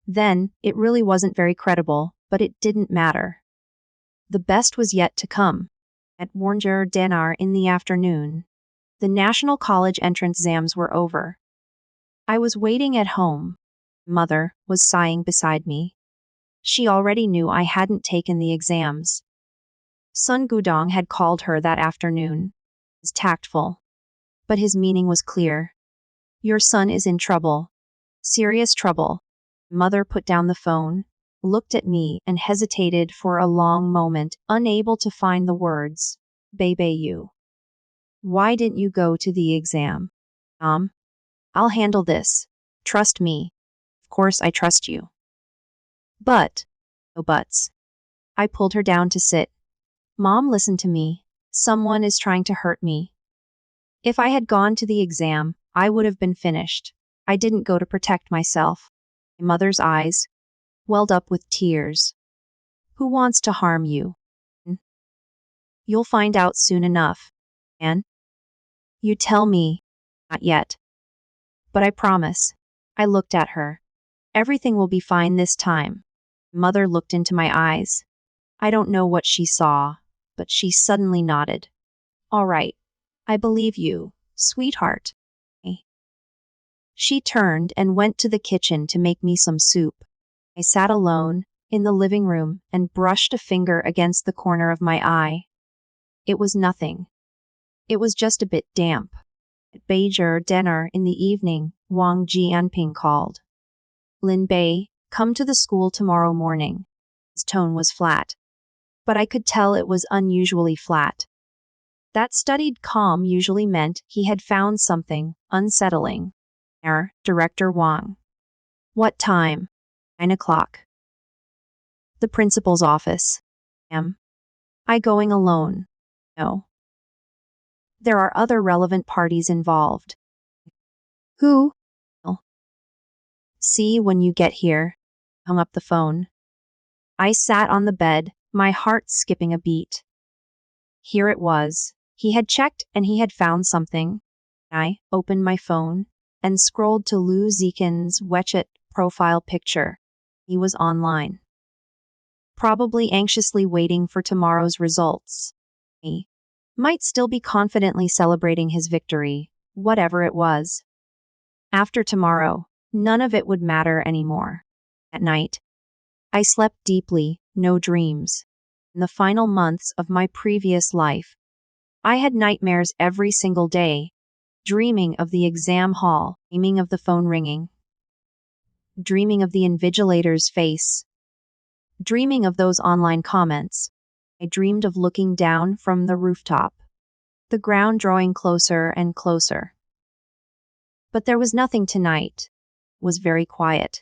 Then, it really wasn't very credible, but it didn't matter. The best was yet to come. At Warnger Denar in the afternoon, the National College entrance exams were over. I was waiting at home. Mother was sighing beside me. She already knew I hadn't taken the exams. Sun Gudong had called her that afternoon. He was tactful, but his meaning was clear. Your son is in trouble. Serious trouble. Mother put down the phone, looked at me, and hesitated for a long moment, unable to find the words. Bebe, you. Why didn't you go to the exam? I'll handle this. Trust me. Of course I trust you. But, no buts. I pulled her down to sit. Mom, listen to me. Someone is trying to hurt me. If I had gone to the exam, I would have been finished. I didn't go to protect myself. My mother's eyes welled up with tears. Who wants to harm you? You'll find out soon enough. And you tell me. Not yet. But I promise. I looked at her. Everything will be fine this time. Mother looked into my eyes. I don't know what she saw, but she suddenly nodded. All right. I believe you, sweetheart. She turned and went to the kitchen to make me some soup. I sat alone in the living room and brushed a finger against the corner of my eye. It was nothing. It was just a bit damp. At Beijing dinner in the evening, Wang Jianping called. Lin Bai, come to the school tomorrow morning. His tone was flat, but I could tell it was unusually flat. That studied calm usually meant he had found something unsettling. Director Wang. What time? 9 o'clock. The principal's office. Am I going alone? No. There are other relevant parties involved. Who? See when you get here. Hung up the phone. I sat on the bed, my heart skipping a beat. Here it was. He had checked and he had found something. I opened my phone and scrolled to Lu Zichen's WeChat profile picture. He was online. Probably anxiously waiting for tomorrow's results. He might still be confidently celebrating his victory, whatever it was. After tomorrow, none of it would matter anymore. At night, I slept deeply, no dreams. In the final months of my previous life, I had nightmares every single day, dreaming of the exam hall, dreaming of the phone ringing, dreaming of the invigilator's face, dreaming of those online comments. I dreamed of looking down from the rooftop, the ground drawing closer and closer. But there was nothing tonight. It was very quiet.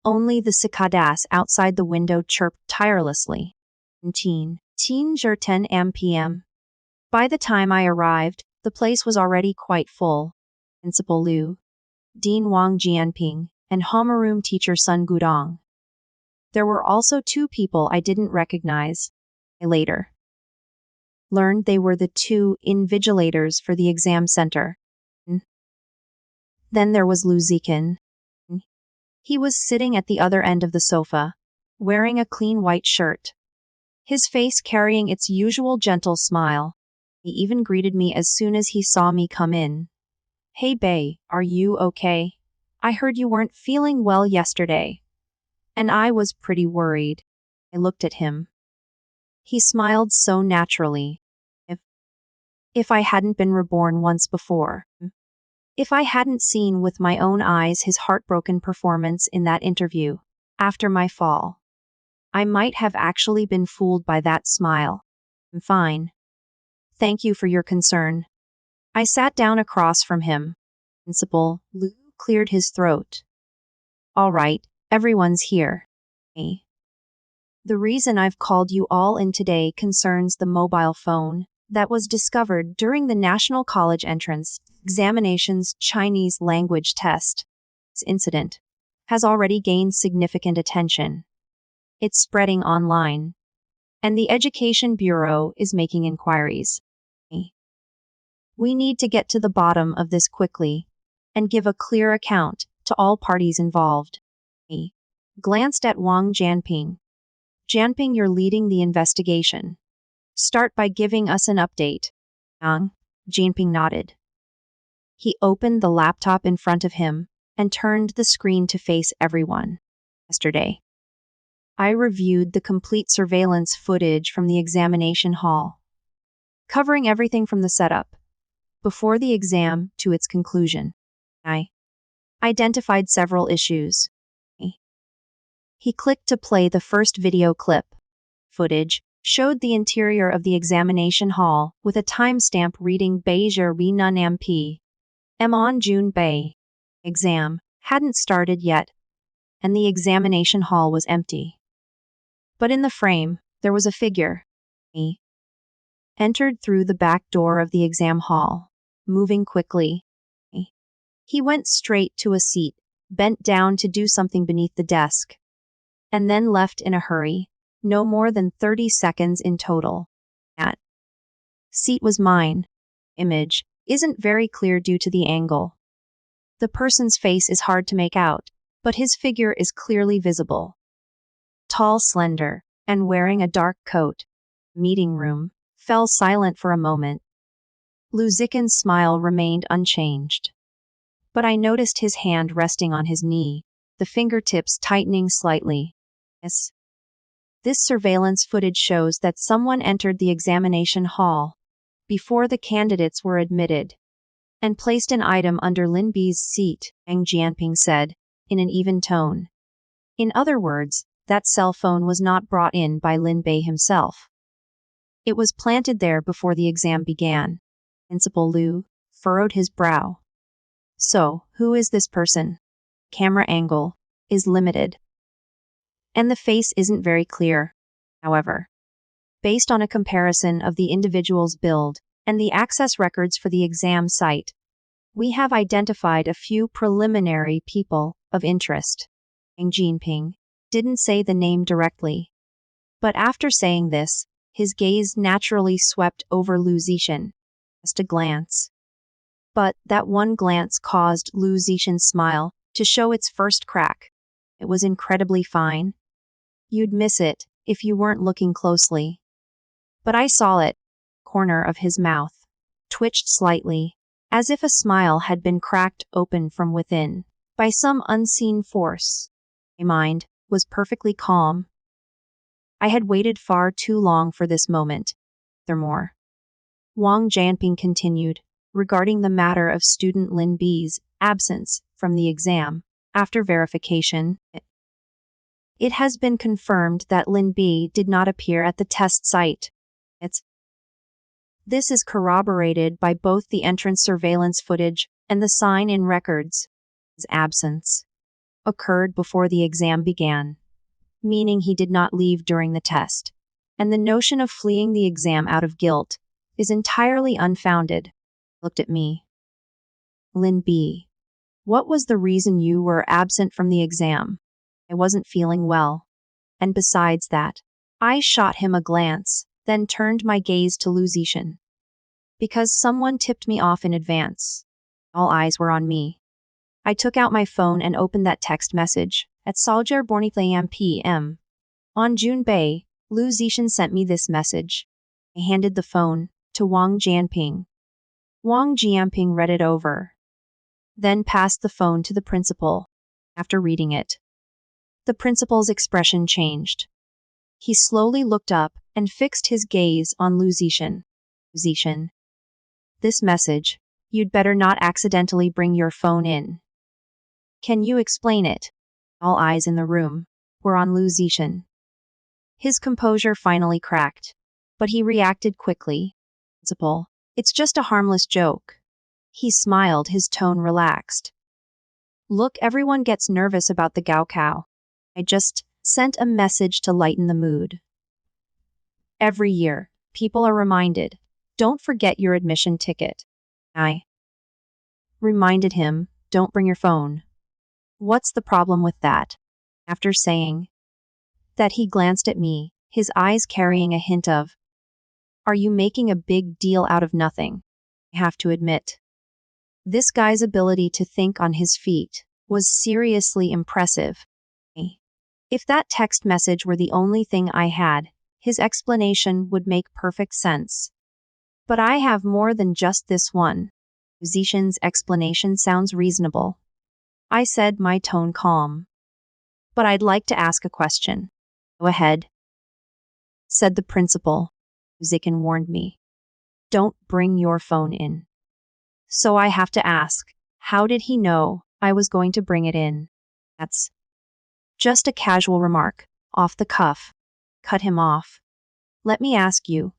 Only the cicadas outside the window chirped tirelessly. 10 p.m. By the time I arrived, the place was already quite full. Principal Liu, Dean Wang Jianping, and homeroom teacher Sun Gudong. There were also two people I didn't recognize. I later learned they were the two invigilators for the exam center. Then there was Zichen. He was sitting at the other end of the sofa, wearing a clean white shirt, his face carrying its usual gentle smile. He even greeted me as soon as he saw me come in. "Hey Bai, are you okay? I heard you weren't feeling well yesterday." And I was pretty worried. I looked at him. He smiled so naturally. If I hadn't been reborn once before. If I hadn't seen with my own eyes his heartbroken performance in that interview, after my fall, I might have actually been fooled by that smile. "I'm fine. Thank you for your concern." I sat down across from him. Principal Liu cleared his throat. "All right, everyone's here. The reason I've called you all in today concerns the mobile phone that was discovered during the National College Entrance Examination's Chinese language test. This incident has already gained significant attention. It's spreading online, and the Education Bureau is making inquiries. We need to get to the bottom of this quickly and give a clear account to all parties involved." He glanced at Wang Jianping. "Jianping, you're leading the investigation. Start by giving us an update." Jianping nodded. He opened the laptop in front of him and turned the screen to face everyone. "Yesterday, I reviewed the complete surveillance footage from the examination hall, covering everything from the setup, before the exam, to its conclusion. I identified several issues." He clicked to play the first video clip. Footage showed the interior of the examination hall with a timestamp reading Beijing Renan MP. On June Bay. Exam hadn't started yet, and the examination hall was empty. But in the frame, there was a figure. He entered through the back door of the exam hall, moving quickly. He went straight to a seat, bent down to do something beneath the desk, and then left in a hurry, no more than 30 seconds in total. That seat was mine. Image isn't very clear due to the angle. The person's face is hard to make out, but his figure is clearly visible. Tall, slender, and wearing a dark coat. Meeting room fell silent for a moment. Zichen's smile remained unchanged. But I noticed his hand resting on his knee, the fingertips tightening slightly. Yes. This surveillance footage shows that someone entered the examination hall before the candidates were admitted and placed an item under Lin Bai's seat, Wang Jianping said, in an even tone. In other words, that cell phone was not brought in by Lin Bai himself. It was planted there before the exam began. Principal Liu furrowed his brow. "So, who is this person? Camera angle is limited, and the face isn't very clear. However, based on a comparison of the individual's build and the access records for the exam site, we have identified a few preliminary people of interest." Wang Jianping didn't say the name directly, but after saying this, his gaze naturally swept over Zichen's. Just a glance. But that one glance caused Zichen's smile to show its first crack. It was incredibly fine. You'd miss it if you weren't looking closely. But I saw it. Corner of his mouth twitched slightly, as if a smile had been cracked open from within by some unseen force. My mind was perfectly calm. I had waited far too long for this moment. Furthermore, Wang Jianping continued, regarding the matter of student Lin Bai's absence from the exam, after verification, it has been confirmed that Lin Bai did not appear at the test site. This is corroborated by both the entrance surveillance footage and the sign in records. His absence occurred before the exam began, meaning he did not leave during the test, and the notion of fleeing the exam out of guilt is entirely unfounded. Looked at me. Lin Bai What was the reason you were absent from the exam? I wasn't feeling well. And besides that, I shot him a glance, then turned my gaze to Zichen. Because someone tipped me off in advance. All eyes were on me. I took out my phone and opened that text message. At Reborn p.m. On June Bay, Zichen sent me this message. I handed the phone to Wang Jianping. Wang Jianping read it over, then passed the phone to the principal. After reading it, the principal's expression changed. He slowly looked up and fixed his gaze on Zichen. Zichen. This message, you'd better not accidentally bring your phone in. Can you explain it? All eyes in the room were on Zichen. His composure finally cracked, but he reacted quickly. Principal, it's just a harmless joke. He smiled, his tone relaxed. Look, everyone gets nervous about the Gaokao. I just sent a message to lighten the mood. Every year, people are reminded, don't forget your admission ticket. I reminded him, don't bring your phone. What's the problem with that? After saying that, he glanced at me, his eyes carrying a hint of, are you making a big deal out of nothing? I have to admit, this guy's ability to think on his feet was seriously impressive. If that text message were the only thing I had, his explanation would make perfect sense. But I have more than just this one. Zichen's explanation sounds reasonable. I said, my tone calm. But I'd like to ask a question. Go ahead, said the principal. Zichen warned me. Don't bring your phone in. So I have to ask, how did he know I was going to bring it in? That's just a casual remark, off the cuff. Cut him off. Let me ask you,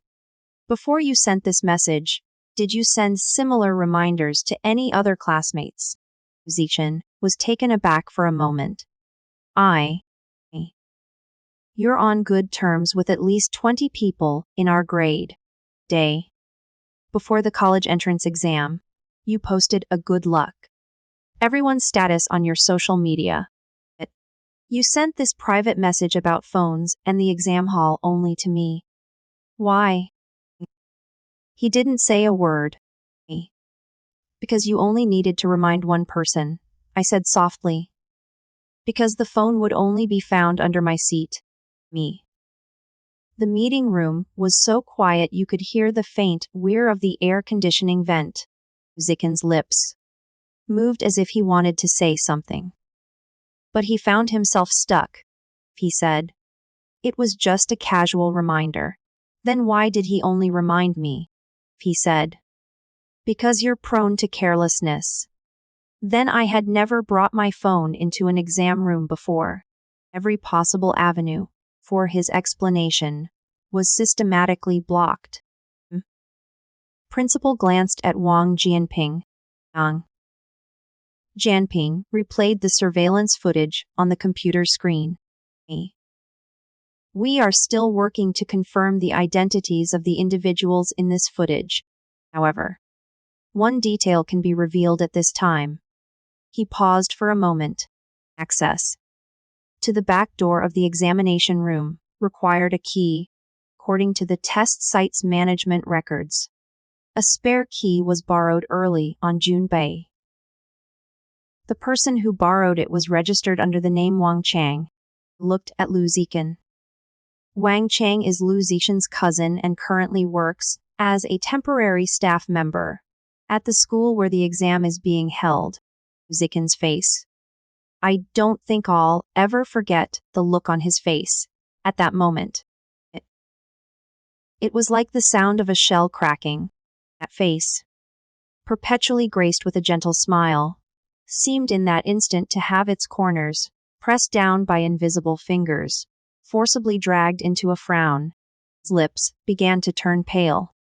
before you sent this message, did you send similar reminders to any other classmates? Zichen was taken aback for a moment. You're on good terms with at least 20 people in our grade. Day before the college entrance exam, you posted a good luck everyone's status on your social media. You sent this private message about phones and the exam hall only to me. Why? He didn't say a word. Because you only needed to remind one person, I said softly. Because the phone would only be found under my seat. Me. The meeting room was so quiet you could hear the faint whir of the air conditioning vent. Zichen's lips moved as if he wanted to say something. But he found himself stuck. He said, it was just a casual reminder. Then why did he only remind me? He said, because you're prone to carelessness. Then I had never brought my phone into an exam room before. Every possible avenue for his explanation was systematically blocked. Principal glanced at Wang Jianping. Wang Jianping replayed the surveillance footage on the computer screen. We are still working to confirm the identities of the individuals in this footage. However, one detail can be revealed at this time. He paused for a moment. Access to the back door of the examination room required a key, according to the test site's management records. A spare key was borrowed early on June Bay. The person who borrowed it was registered under the name Wang Chang. Looked at Zichen. Wang Chang is Zichen's cousin and currently works as a temporary staff member at the school where the exam is being held. Zichen's face. I don't think I'll ever forget the look on his face at that moment. It was like the sound of a shell cracking. That face, perpetually graced with a gentle smile, seemed in that instant to have its corners pressed down by invisible fingers, forcibly dragged into a frown. His lips began to turn pale.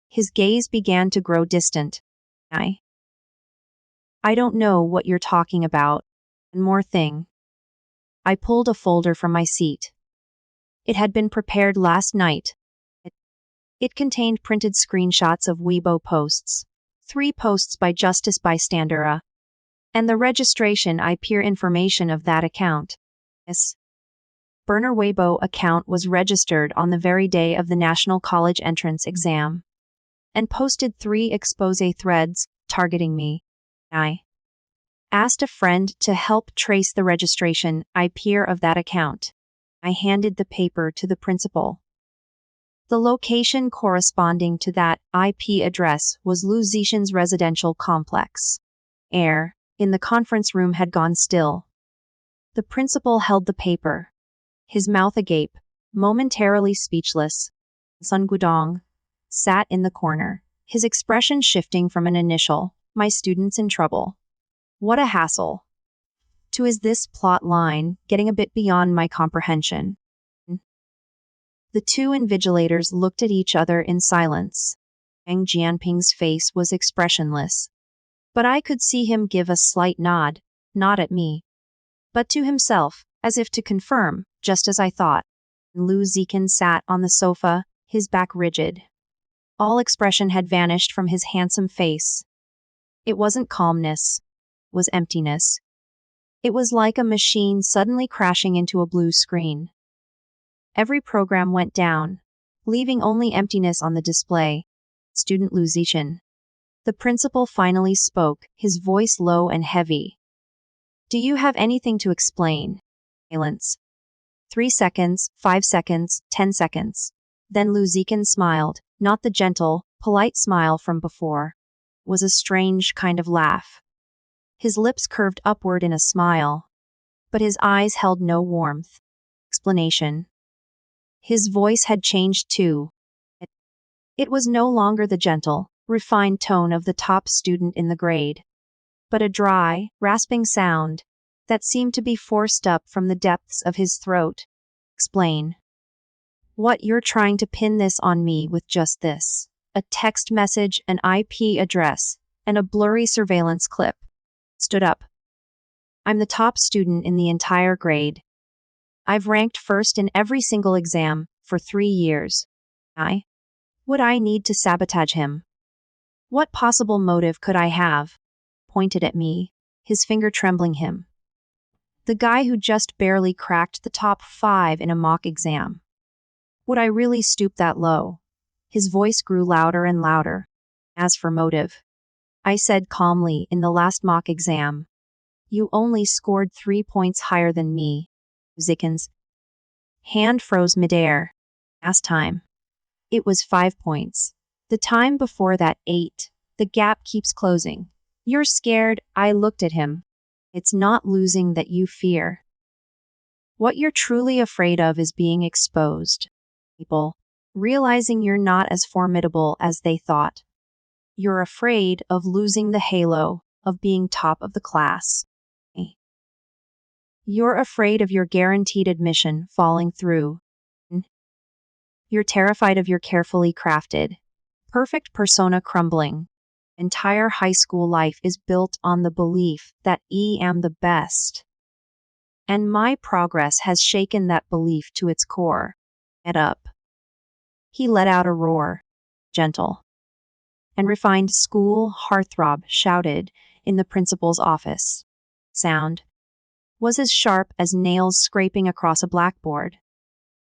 His gaze began to grow distant. I don't know what you're talking about. One more thing. I pulled a folder from my seat. It had been prepared last night. It contained printed screenshots of Weibo posts. 3 posts by Justice Bystander. And the registration IP information of that account. Yes. Burner Weibo account was registered on the very day of the National College Entrance Exam and posted 3 expose threads targeting me. I asked a friend to help trace the registration IP of that account. I handed the paper to the principal. The location corresponding to that IP address was Lu Zichen's residential complex. Air in the conference room had gone still. The principal held the paper, his mouth agape, momentarily speechless. Sun Gudong sat in the corner, his expression shifting from an initial, "My student's in trouble. What a hassle," to "Is this plot line getting a bit beyond my comprehension?" The 2 invigilators looked at each other in silence. Yang Jianping's face was expressionless, but I could see him give a slight nod, not at me, but to himself, as if to confirm, just as I thought. Lu Zichen sat on the sofa, his back rigid. All expression had vanished from his handsome face. It wasn't calmness, it was emptiness. It was like a machine suddenly crashing into a blue screen. Every program went down, leaving only emptiness on the display. Student Lu Zichen. The principal finally spoke, his voice low and heavy. "Do you have anything to explain?" Silence. 3 seconds, 5 seconds, 10 seconds. Then Lu Zichen smiled, not the gentle, polite smile from before. It was a strange kind of laugh. His lips curved upward in a smile, but his eyes held no warmth. Explanation. His voice had changed too. It was no longer the gentle, refined tone of the top student in the grade, but a dry, rasping sound that seemed to be forced up from the depths of his throat. Explain. What, you're trying to pin this on me with just this? A text message, an IP address, and a blurry surveillance clip. Stood up. I'm the top student in the entire grade. I've ranked first in every single exam for 3 years. Would I need to sabotage him? What possible motive could I have? Pointed at me, his finger trembling him. The guy who just barely cracked the top 5 in a mock exam. Would I really stoop that low? His voice grew louder and louder. As for motive, I said calmly in the last mock exam, you only scored 3 points higher than me. Zichen's hand froze midair. Last time. It was 5 points. The time before that 8. The gap keeps closing. You're scared, I looked at him. It's not losing that you fear. What you're truly afraid of is being exposed. People, realizing you're not as formidable as they thought. You're afraid of losing the halo of being top of the class. You're afraid of your guaranteed admission falling through. You're terrified of your carefully crafted, perfect persona crumbling. Entire high school life is built on the belief that I am the best. And my progress has shaken that belief to its core. Get up. He let out a roar, gentle and refined school heartthrob shouted in the principal's office. Sound was as sharp as nails scraping across a blackboard.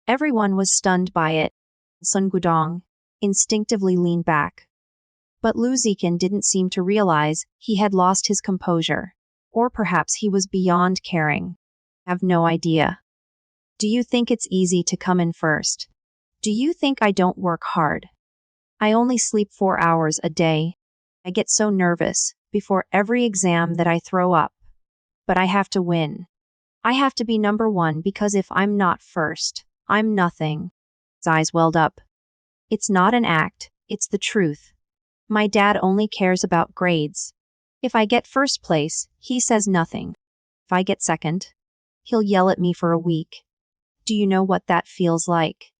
Everyone was stunned by it. Sun Gudong instinctively leaned back. But Lu Zichen didn't seem to realize he had lost his composure. Or perhaps he was beyond caring. I have no idea. Do you think it's easy to come in first? Do you think I don't work hard? I only sleep 4 hours a day. I get so nervous before every exam that I throw up. But I have to win. I have to be number 1 because if I'm not first, I'm nothing. His eyes welled up. It's not an act, it's the truth. My dad only cares about grades. If I get first place, he says nothing. If I get second, he'll yell at me for a week. Do you know what that feels like?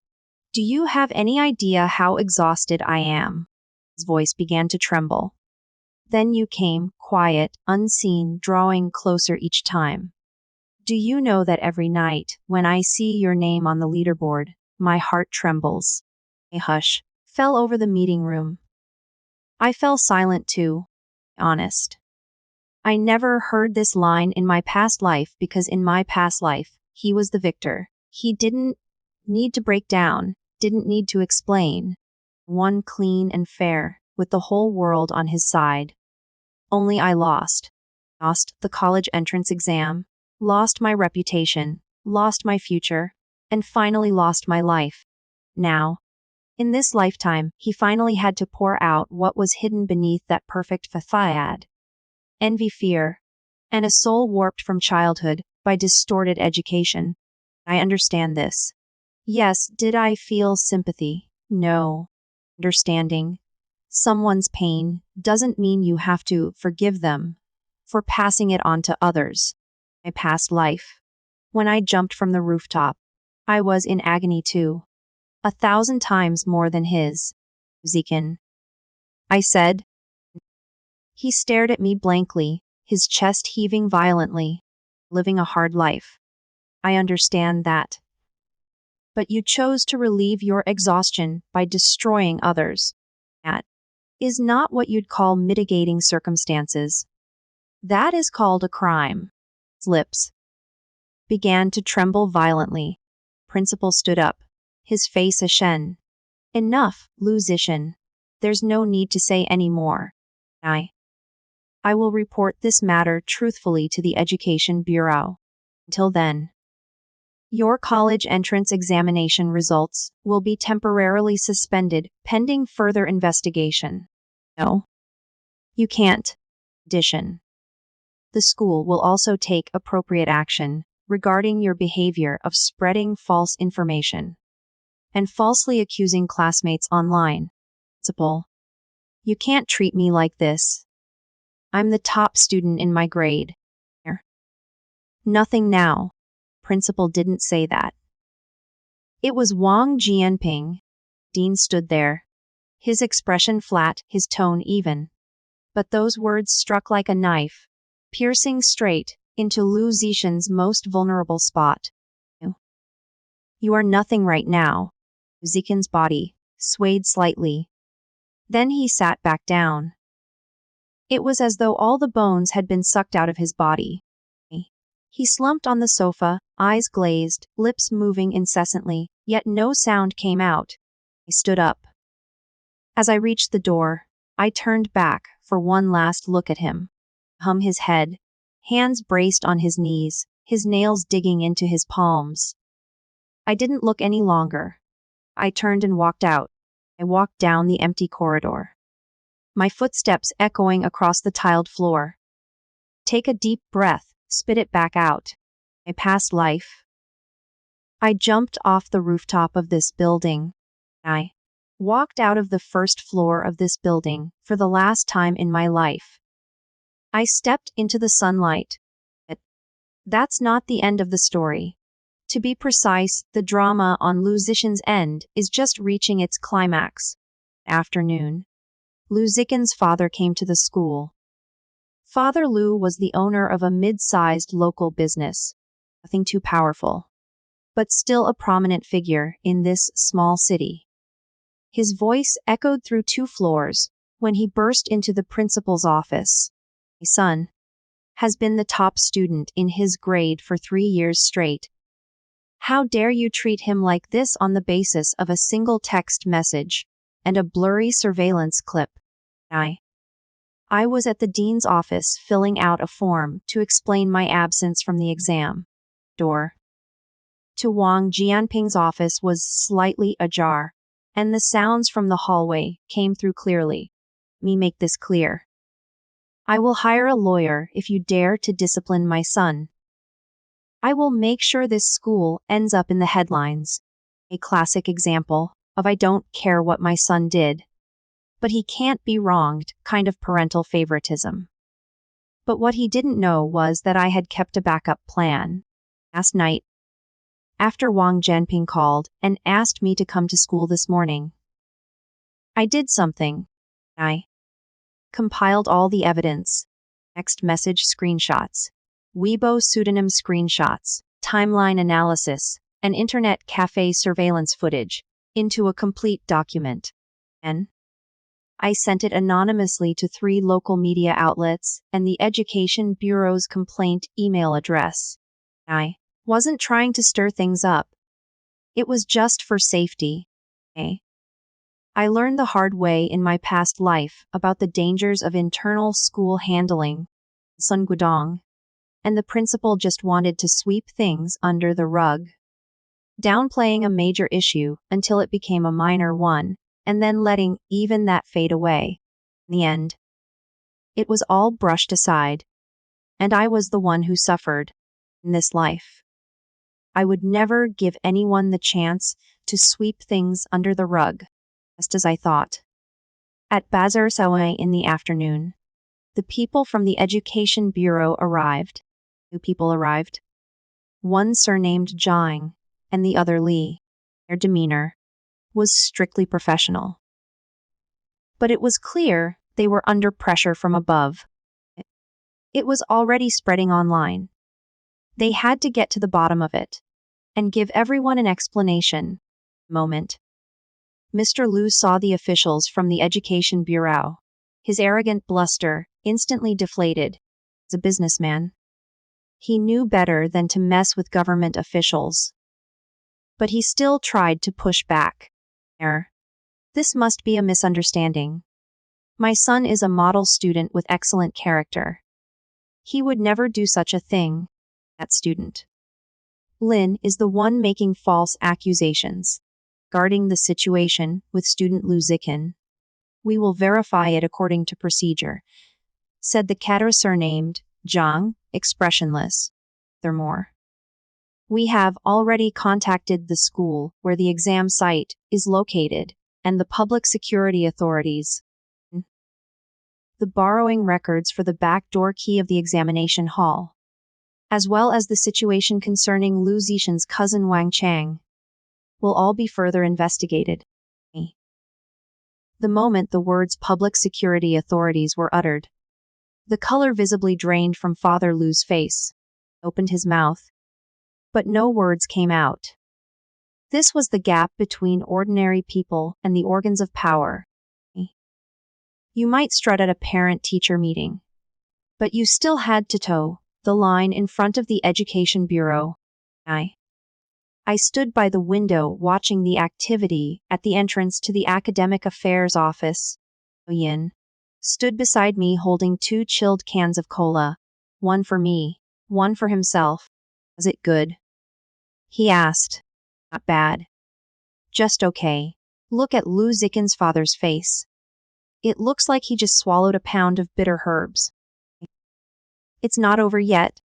Do you have any idea how exhausted I am? His voice began to tremble. Then you came, quiet, unseen, drawing closer each time. Do you know that every night, when I see your name on the leaderboard, my heart trembles? A hush fell over the meeting room. I fell silent too, honest. I never heard this line in my past life because in my past life, he was the victor. He didn't need to break down, didn't need to explain. Won clean and fair, with the whole world on his side. Only I lost. Lost the college entrance exam, lost my reputation, lost my future, and finally lost my life. Now, in this lifetime, he finally had to pour out what was hidden beneath that perfect facade. Envy, fear, and a soul warped from childhood by distorted education. I understand this. Yes, did I feel sympathy? No. Understanding someone's pain doesn't mean you have to forgive them for passing it on to others. My past life. When I jumped from the rooftop, I was in agony too. 1,000 times more than his. Zichen, I said. He stared at me blankly, his chest heaving violently. Living a hard life. I understand that. But you chose to relieve your exhaustion by destroying others. That is not what you'd call mitigating circumstances. That is called a crime. His lips began to tremble violently. Principal stood up, his face ashen. Enough, Zichen. There's no need to say any more. I will report this matter truthfully to the Education Bureau. Until then, your college entrance examination results will be temporarily suspended pending further investigation. No, you can't. Addition. The school will also take appropriate action regarding your behavior of spreading false information and falsely accusing classmates online. Principal, you can't treat me like this. I'm the top student in my grade. Nothing now. Principal didn't say that. It was Wang Jianping. Dean stood there, his expression flat, his tone even. But those words struck like a knife, piercing straight into Zichen's most vulnerable spot. You are nothing right now. Zichen's body swayed slightly. Then he sat back down. It was as though all the bones had been sucked out of his body. He slumped on the sofa, eyes glazed, lips moving incessantly, yet no sound came out. I stood up. As I reached the door, I turned back for one last look at him. His head, hands braced on his knees, his nails digging into his palms. I didn't look any longer. I turned and walked out. I walked down the empty corridor, my footsteps echoing across the tiled floor. Take a deep breath, spit it back out. My past life. I jumped off the rooftop of this building. I walked out of the first floor of this building for the last time in my life. I stepped into the sunlight. That's not the end of the story. To be precise, the drama on Zichen's end is just reaching its climax. Afternoon. Zichen's father came to the school. Father Lu was the owner of a mid-sized local business. Nothing too powerful, but still a prominent figure in this small city. His voice echoed through 2 floors when he burst into the principal's office. My son has been the top student in his grade for 3 years straight. How dare you treat him like this on the basis of a single text message and a blurry surveillance clip? I was at the dean's office filling out a form to explain my absence from the exam. Door to Wang Jianping's office was slightly ajar, and the sounds from the hallway came through clearly. Me make this clear. I will hire a lawyer if you dare to discipline my son. I will make sure this school ends up in the headlines. A classic example of I don't care what my son did, but he can't be wronged kind of parental favoritism. But what he didn't know was that I had kept a backup plan. Last night, after Wang Jianping called and asked me to come to school this morning, I did something. I compiled all the evidence, text message screenshots, Weibo pseudonym screenshots, timeline analysis, and internet cafe surveillance footage, into a complete document. And I sent it anonymously to 3 local media outlets and the Education Bureau's complaint email address. I wasn't trying to stir things up. It was just for safety. I learned the hard way in my past life about the dangers of internal school handling, Sun Gudong, and the principal just wanted to sweep things under the rug, downplaying a major issue until it became a minor one, and then letting even that fade away. In the end, it was all brushed aside, and I was the one who suffered in this life. I would never give anyone the chance to sweep things under the rug, just as I thought. At Bazar Sawai in the afternoon, the people from the Education Bureau arrived. 2 people arrived. One surnamed Zhang and the other Li. Their demeanor was strictly professional. But it was clear they were under pressure from above. It was already spreading online. They had to get to the bottom of it and give everyone an explanation. Moment. Mr. Liu saw the officials from the Education Bureau. His arrogant bluster instantly deflated. As a businessman, he knew better than to mess with government officials. But he still tried to push back. This must be a misunderstanding. My son is a model student with excellent character. He would never do such a thing. That student, Lin, is the one making false accusations. Guarding the situation with student Lu Zichen. We will verify it according to procedure, said the cadre surnamed Zhang, expressionless. Furthermore, we have already contacted the school where the exam site is located and the public security authorities. The borrowing records for the backdoor key of the examination hall, as well as the situation concerning Lu Zichen's cousin Wang Chang, will all be further investigated. The moment the words public security authorities were uttered, the color visibly drained from Father Lu's face. He opened his mouth, but no words came out. This was the gap between ordinary people and the organs of power. You might strut at a parent-teacher meeting, but you still had to toe the line in front of the Education Bureau. I stood by the window watching the activity at the entrance to the Academic Affairs office. Yin stood beside me holding 2 chilled cans of cola, one for me, one for himself. Was it good? He asked. Not bad. Just okay. Look at Lu Zichen's father's face. It looks like he just swallowed a pound of bitter herbs. It's not over yet.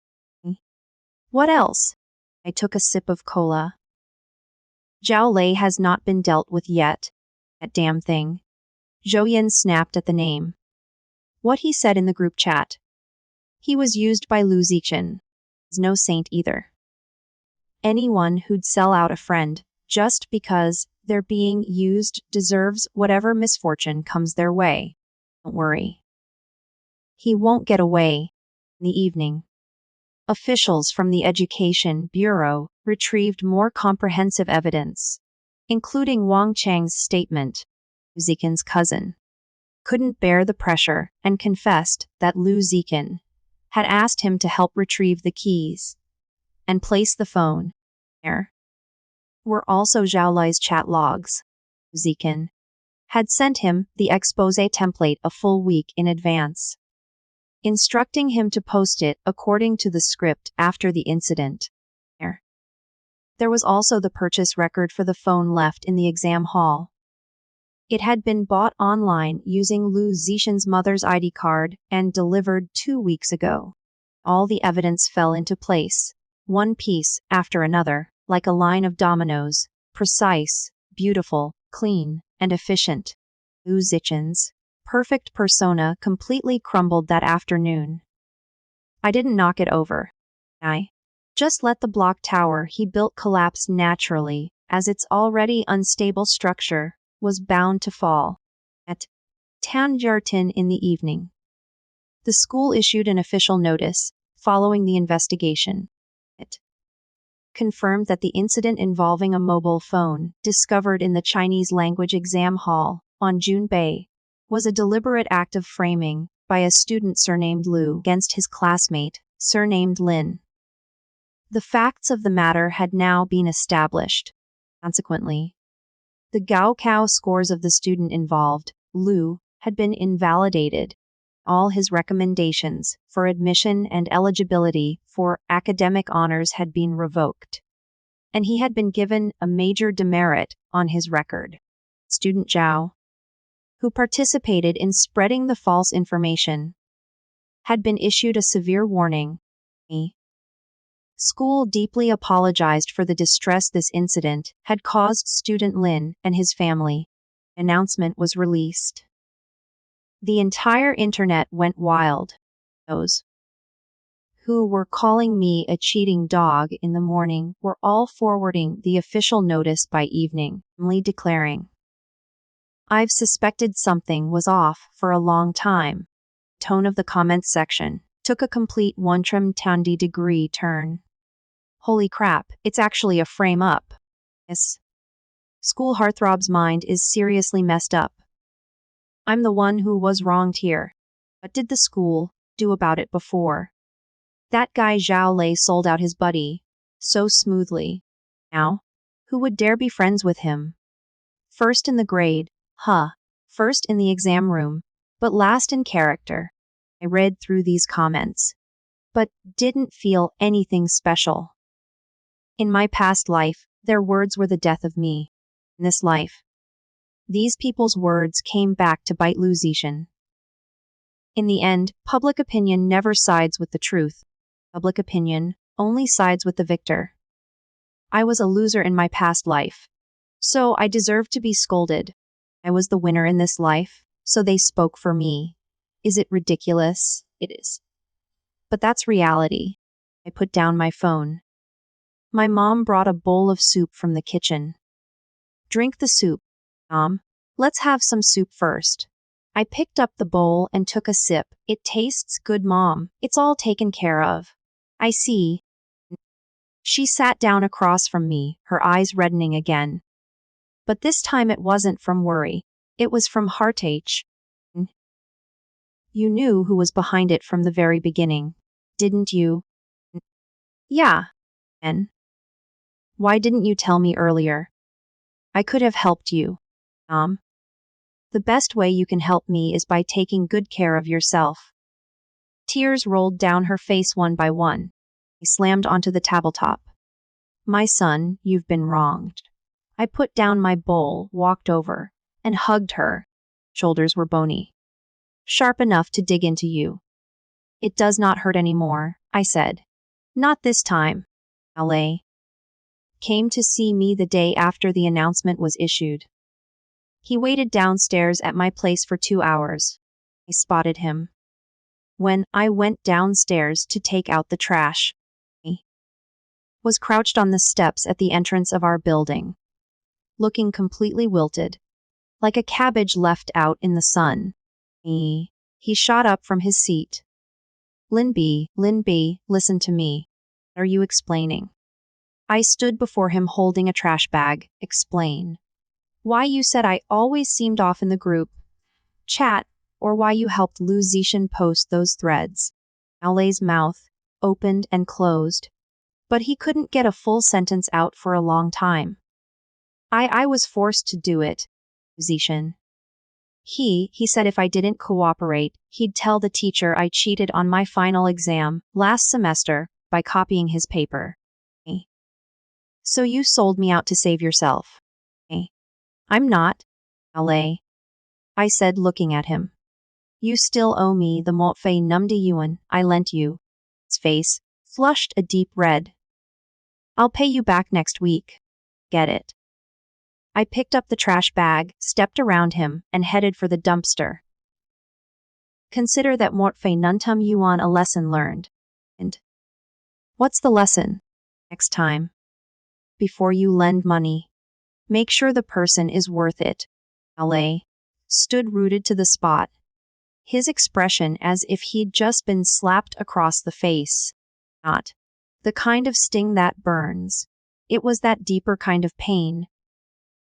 What else? I took a sip of cola. Zhao Lei has not been dealt with yet. That damn thing. Zhou Yin snapped at the name. What he said in the group chat. He was used by Lu Zichen. He's no saint either. Anyone who'd sell out a friend just because they're being used deserves whatever misfortune comes their way. Don't worry. He won't get away. In the evening, officials from the Education Bureau retrieved more comprehensive evidence, including Wang Chang's statement. Zichen's cousin couldn't bear the pressure and confessed that Lu Zichen had asked him to help retrieve the keys and place the phone. There were also Zhao Lei's chat logs. Zichen had sent him the expose template a full week in advance, instructing him to post it according to the script after the incident. There was also the purchase record for the phone left in the exam hall. It had been bought online using Lu Zichen's mother's ID card and delivered 2 weeks ago. All the evidence fell into place, one piece after another, like a line of dominoes, precise, beautiful, clean, and efficient. Lu Zichen's perfect persona completely crumbled that afternoon. I didn't knock it over. I just let the block tower he built collapse naturally, as its already unstable structure was bound to fall. At Tanjartin in the evening, the school issued an official notice following the investigation. It confirmed that the incident involving a mobile phone discovered in the Chinese language exam hall on June Bay was a deliberate act of framing by a student surnamed Lu against his classmate, surnamed Lin. The facts of the matter had now been established. Consequently, the Gaokao scores of the student involved, Lu, had been invalidated. All his recommendations for admission and eligibility for academic honors had been revoked, and he had been given a major demerit on his record. Student Zhao, who participated in spreading the false information, had been issued a severe warning. School deeply apologized for the distress this incident had caused student Lin and his family. Announcement was released. The entire internet went wild. Those who were calling me a cheating dog in the morning were all forwarding the official notice by evening, declaring, "I've suspected something was off for a long time." Tone of the comments section took a complete 180-degree turn. Holy crap, it's actually a frame up. Yes. School heartthrob's mind is seriously messed up. I'm the one who was wronged here. What did the school do about it before? That guy Zhao Lei sold out his buddy so smoothly. Now, who would dare be friends with him? First in the grade, first in the exam room, but last in character. I read through these comments, but didn't feel anything special. In my past life, their words were the death of me. In this life, these people's words came back to bite Zichen. In the end, public opinion never sides with the truth. Public opinion only sides with the victor. I was a loser in my past life, so I deserved to be scolded. I was the winner in this life, so they spoke for me. Is it ridiculous? It is. But that's reality. I put down my phone. My mom brought a bowl of soup from the kitchen. Drink the soup, Mom. Let's have some soup first. I picked up the bowl and took a sip. It tastes good, Mom. It's all taken care of. I see. She sat down across from me, her eyes reddening again. But this time it wasn't from worry. It was from heartache. You knew who was behind it from the very beginning, didn't you? Yeah. And why didn't you tell me earlier? I could have helped you, Mom. The best way you can help me is by taking good care of yourself. Tears rolled down her face one by one. I slammed onto the tabletop. My son, you've been wronged. I put down my bowl, walked over, and hugged her. Shoulders were bony, sharp enough to dig into you. It does not hurt anymore, I said. Not this time. LA came to see me the day after the announcement was issued. He waited downstairs at my place for 2 hours. I spotted him when I went downstairs to take out the trash. He was crouched on the steps at the entrance of our building, looking completely wilted, like a cabbage left out in the sun. He shot up from his seat. Lin Bai, listen to me. What are you explaining? I stood before him holding a trash bag. Explain. Why you said I always seemed off in the group chat, or why you helped Zichen post those threads. Aolei's mouth opened and closed, but he couldn't get a full sentence out for a long time. I was forced to do it, Zichen. He said if I didn't cooperate, he'd tell the teacher I cheated on my final exam last semester by copying his paper. So you sold me out to save yourself. I'm not, Aolei, I said, looking at him. You still owe me the Motfei Numdi Yuan I lent you. His face flushed a deep red. I'll pay you back next week. Get it? I picked up the trash bag, stepped around him, and headed for the dumpster. Consider that Motfei Nuntum Yuan a lesson learned. And what's the lesson? Next time, before you lend money, make sure the person is worth it. Aolei stood rooted to the spot, his expression as if he'd just been slapped across the face. Not the kind of sting that burns. It was that deeper kind of pain.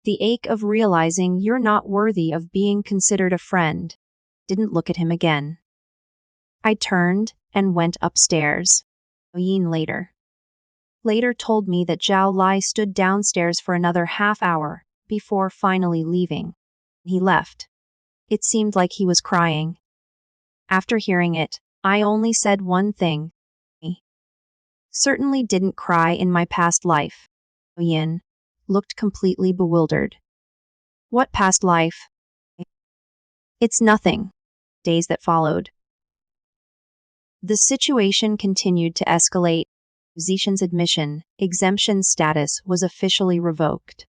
The ache of realizing you're not worthy of being considered a friend. Didn't look at him again. I turned and went upstairs. Yin later told me that Zhao Lai stood downstairs for another half hour before finally leaving. He left. It seemed like he was crying. After hearing it, I only said one thing. I certainly didn't cry in my past life. Yin looked completely bewildered. What past life? It's nothing. Days that followed. The situation continued to escalate. Zichen's admission exemption status was officially revoked.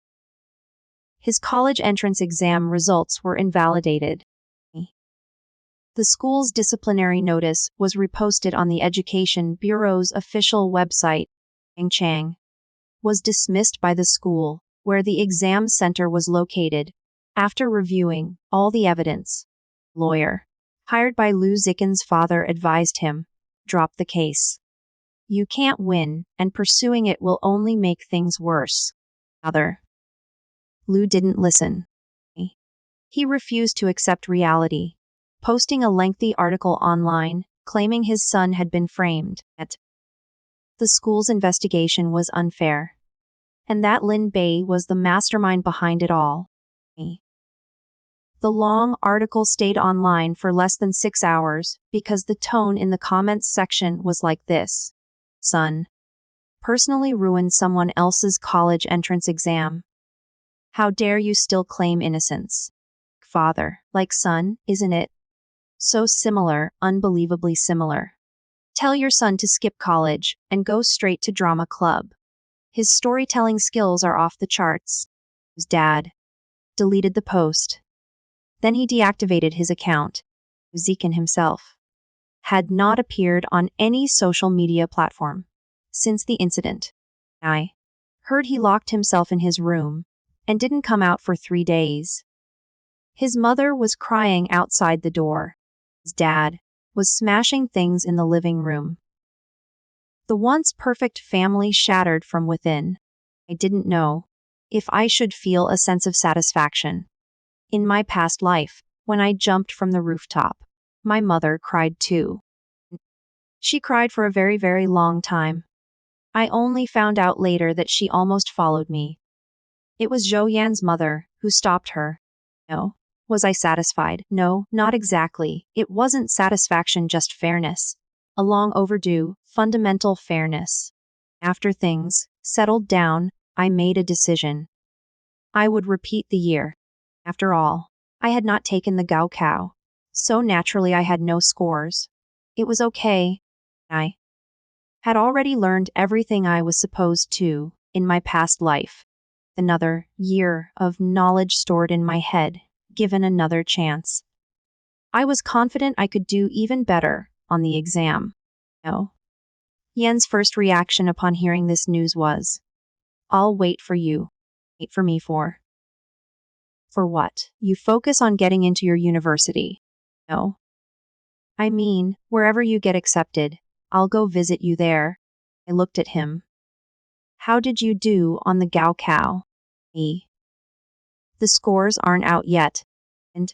His college entrance exam results were invalidated. The school's disciplinary notice was reposted on the Education Bureau's official website. Chang was dismissed by the school, where the exam center was located, after reviewing all the evidence. Lawyer, hired by Lu Zichen's father, advised him, drop the case. You can't win, and pursuing it will only make things worse. Lu didn't listen. He refused to accept reality, posting a lengthy article online, claiming his son had been framed. The school's investigation was unfair, and that Lin Bai was the mastermind behind it all. The long article stayed online for less than 6 hours because the tone in the comments section was like this. Son personally ruined someone else's college entrance exam. How dare you still claim innocence? Father, like son, isn't it? So similar, unbelievably similar. Tell your son to skip college and go straight to drama club. His storytelling skills are off the charts. His dad deleted the post. Then he deactivated his account. Zichen himself had not appeared on any social media platform since the incident. I heard he locked himself in his room and didn't come out for 3 days. His mother was crying outside the door. His dad was smashing things in the living room. The once perfect family shattered from within. I didn't know if I should feel a sense of satisfaction. In my past life, when I jumped from the rooftop, my mother cried too. She cried for a very, very long time. I only found out later that she almost followed me. It was Zhou Yan's mother who stopped her. No. Was I satisfied? No, not exactly. It wasn't satisfaction, just fairness. A long overdue, fundamental fairness. After things settled down, I made a decision. I would repeat the year. After all, I had not taken the Gaokao, so naturally I had no scores. It was okay. I had already learned everything I was supposed to in my past life. Another year of knowledge stored in my head, given another chance. I was confident I could do even better on the exam. No. Yen's first reaction upon hearing this news was, I'll wait for you. Wait for me for what? You focus on getting into your university. No. I mean, wherever you get accepted, I'll go visit you there. I looked at him. How did you do on the Gaokao? Me. The scores aren't out yet. And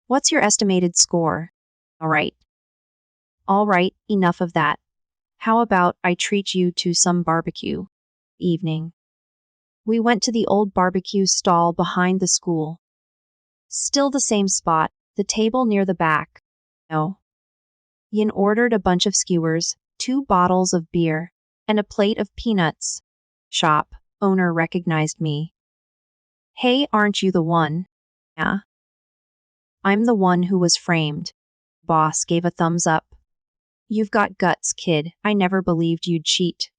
what's your estimated score? All right, enough of that. How about I treat you to some barbecue? Evening. We went to the old barbecue stall behind the school. Still the same spot, the table near the back. No. Yin ordered a bunch of skewers, 2 bottles of beer, and a plate of peanuts. Shop owner recognized me. Hey, aren't you the one? Yeah. I'm the one who was framed. Boss gave a thumbs up. You've got guts, kid. I never believed you'd cheat.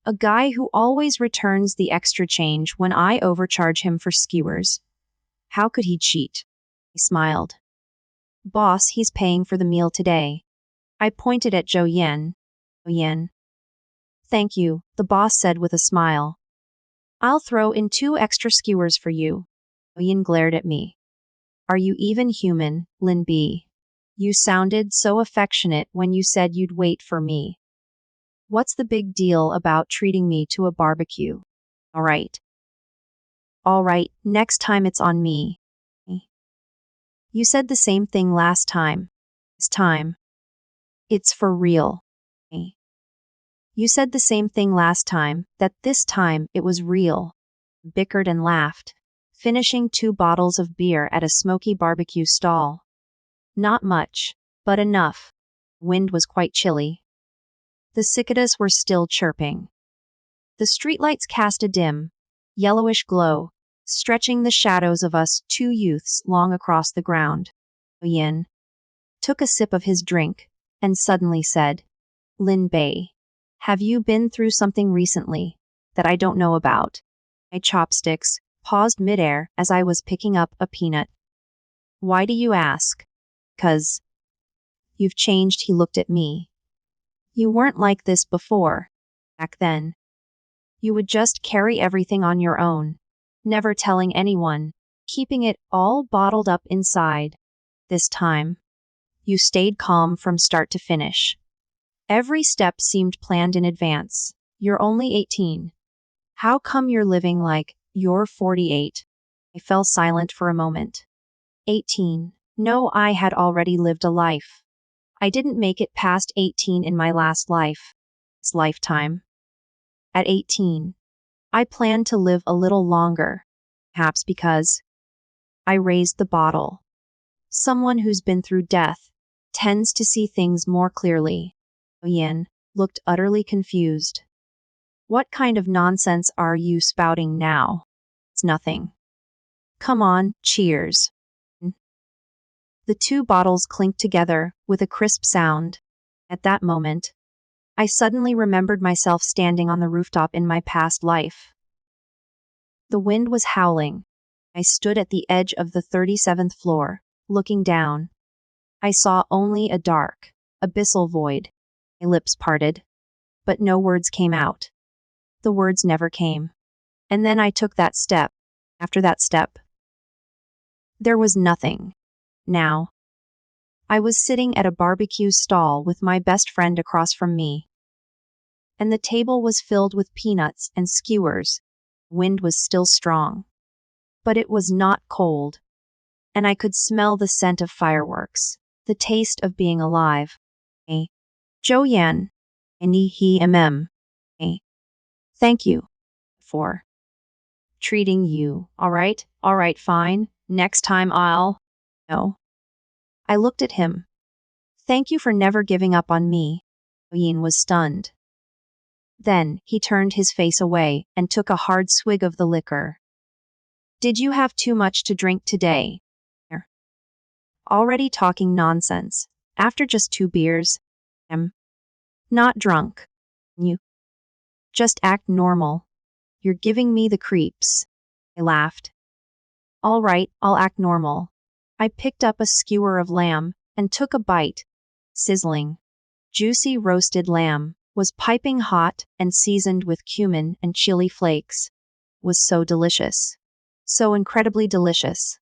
A guy who always returns the extra change when I overcharge him for skewers. How could he cheat? I smiled. Boss, he's paying for the meal today. I pointed at Zhou Yan. Thank you, the boss said with a smile. I'll throw in 2 extra skewers for you. Yin glared at me. Are you even human, Lin Bai? You sounded so affectionate when you said you'd wait for me. What's the big deal about treating me to a barbecue? All right. All right, next time it's on me. You said the same thing last time. This time, it's for real. You said the same thing last time, that this time it was real. Bickered and laughed, finishing 2 bottles of beer at a smoky barbecue stall. Not much, but enough. Wind was quite chilly. The cicadas were still chirping. The streetlights cast a dim, yellowish glow, stretching the shadows of us 2 youths long across the ground. Yin took a sip of his drink and suddenly said, Lin Bai, have you been through something recently that I don't know about? My chopsticks paused midair as I was picking up a peanut. Why do you ask? 'Cause you've changed, he looked at me. You weren't like this before. Back then. You would just carry everything on your own, never telling anyone, keeping it all bottled up inside. This time, you stayed calm from start to finish. Every step seemed planned in advance. You're only 18. How come you're living like you're 48? I fell silent for a moment. 18. No, I had already lived a life. I didn't make it past 18 in my last life. This lifetime. At 18, I planned to live a little longer, perhaps because I raised the bottle. Someone who's been through death tends to see things more clearly. Yin looked utterly confused. What kind of nonsense are you spouting now? It's nothing. Come on, cheers. The 2 bottles clinked together with a crisp sound. At that moment, I suddenly remembered myself standing on the rooftop in my past life. The wind was howling. I stood at the edge of the 37th floor, looking down. I saw only a dark, abyssal void. My lips parted, but no words came out. The words never came. And then I took that step. After that step, there was nothing. Now, I was sitting at a barbecue stall with my best friend across from me. And the table was filled with peanuts and skewers. Wind was still strong. But it was not cold. And I could smell the scent of fireworks, the taste of being alive. Zhou Yan. Thank you for treating you. All right, fine. Next time I'll. No. I looked at him. Thank you for never giving up on me. Yin was stunned. Then he turned his face away and took a hard swig of the liquor. Did you have too much to drink today? Already talking nonsense. After just 2 beers. I'm not drunk. You just act normal. You're giving me the creeps. I laughed. All right, I'll act normal. I picked up a skewer of lamb and took a bite. Sizzling. Juicy roasted lamb was piping hot and seasoned with cumin and chili flakes. Was so delicious. So incredibly delicious.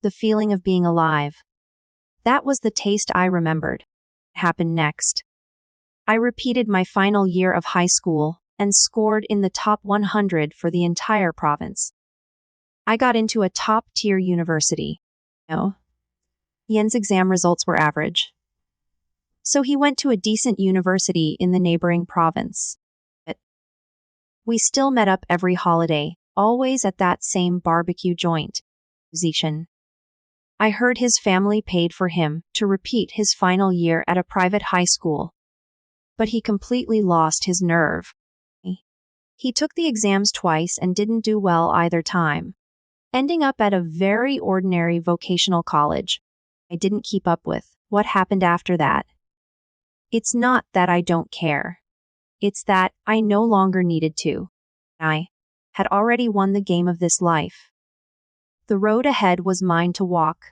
The feeling of being alive. That was the taste I remembered. What happened next? I repeated my final year of high school and scored in the top 100 for the entire province. I got into a top-tier university. No. Yen's exam results were average. So he went to a decent university in the neighboring province. But we still met up every holiday, always at that same barbecue joint. Zichen. I heard his family paid for him to repeat his final year at a private high school. But he completely lost his nerve. He took the exams twice and didn't do well either time, ending up at a very ordinary vocational college. I didn't keep up with what happened after that. It's not that I don't care. It's that I no longer needed to. I had already won the game of this life. The road ahead was mine to walk.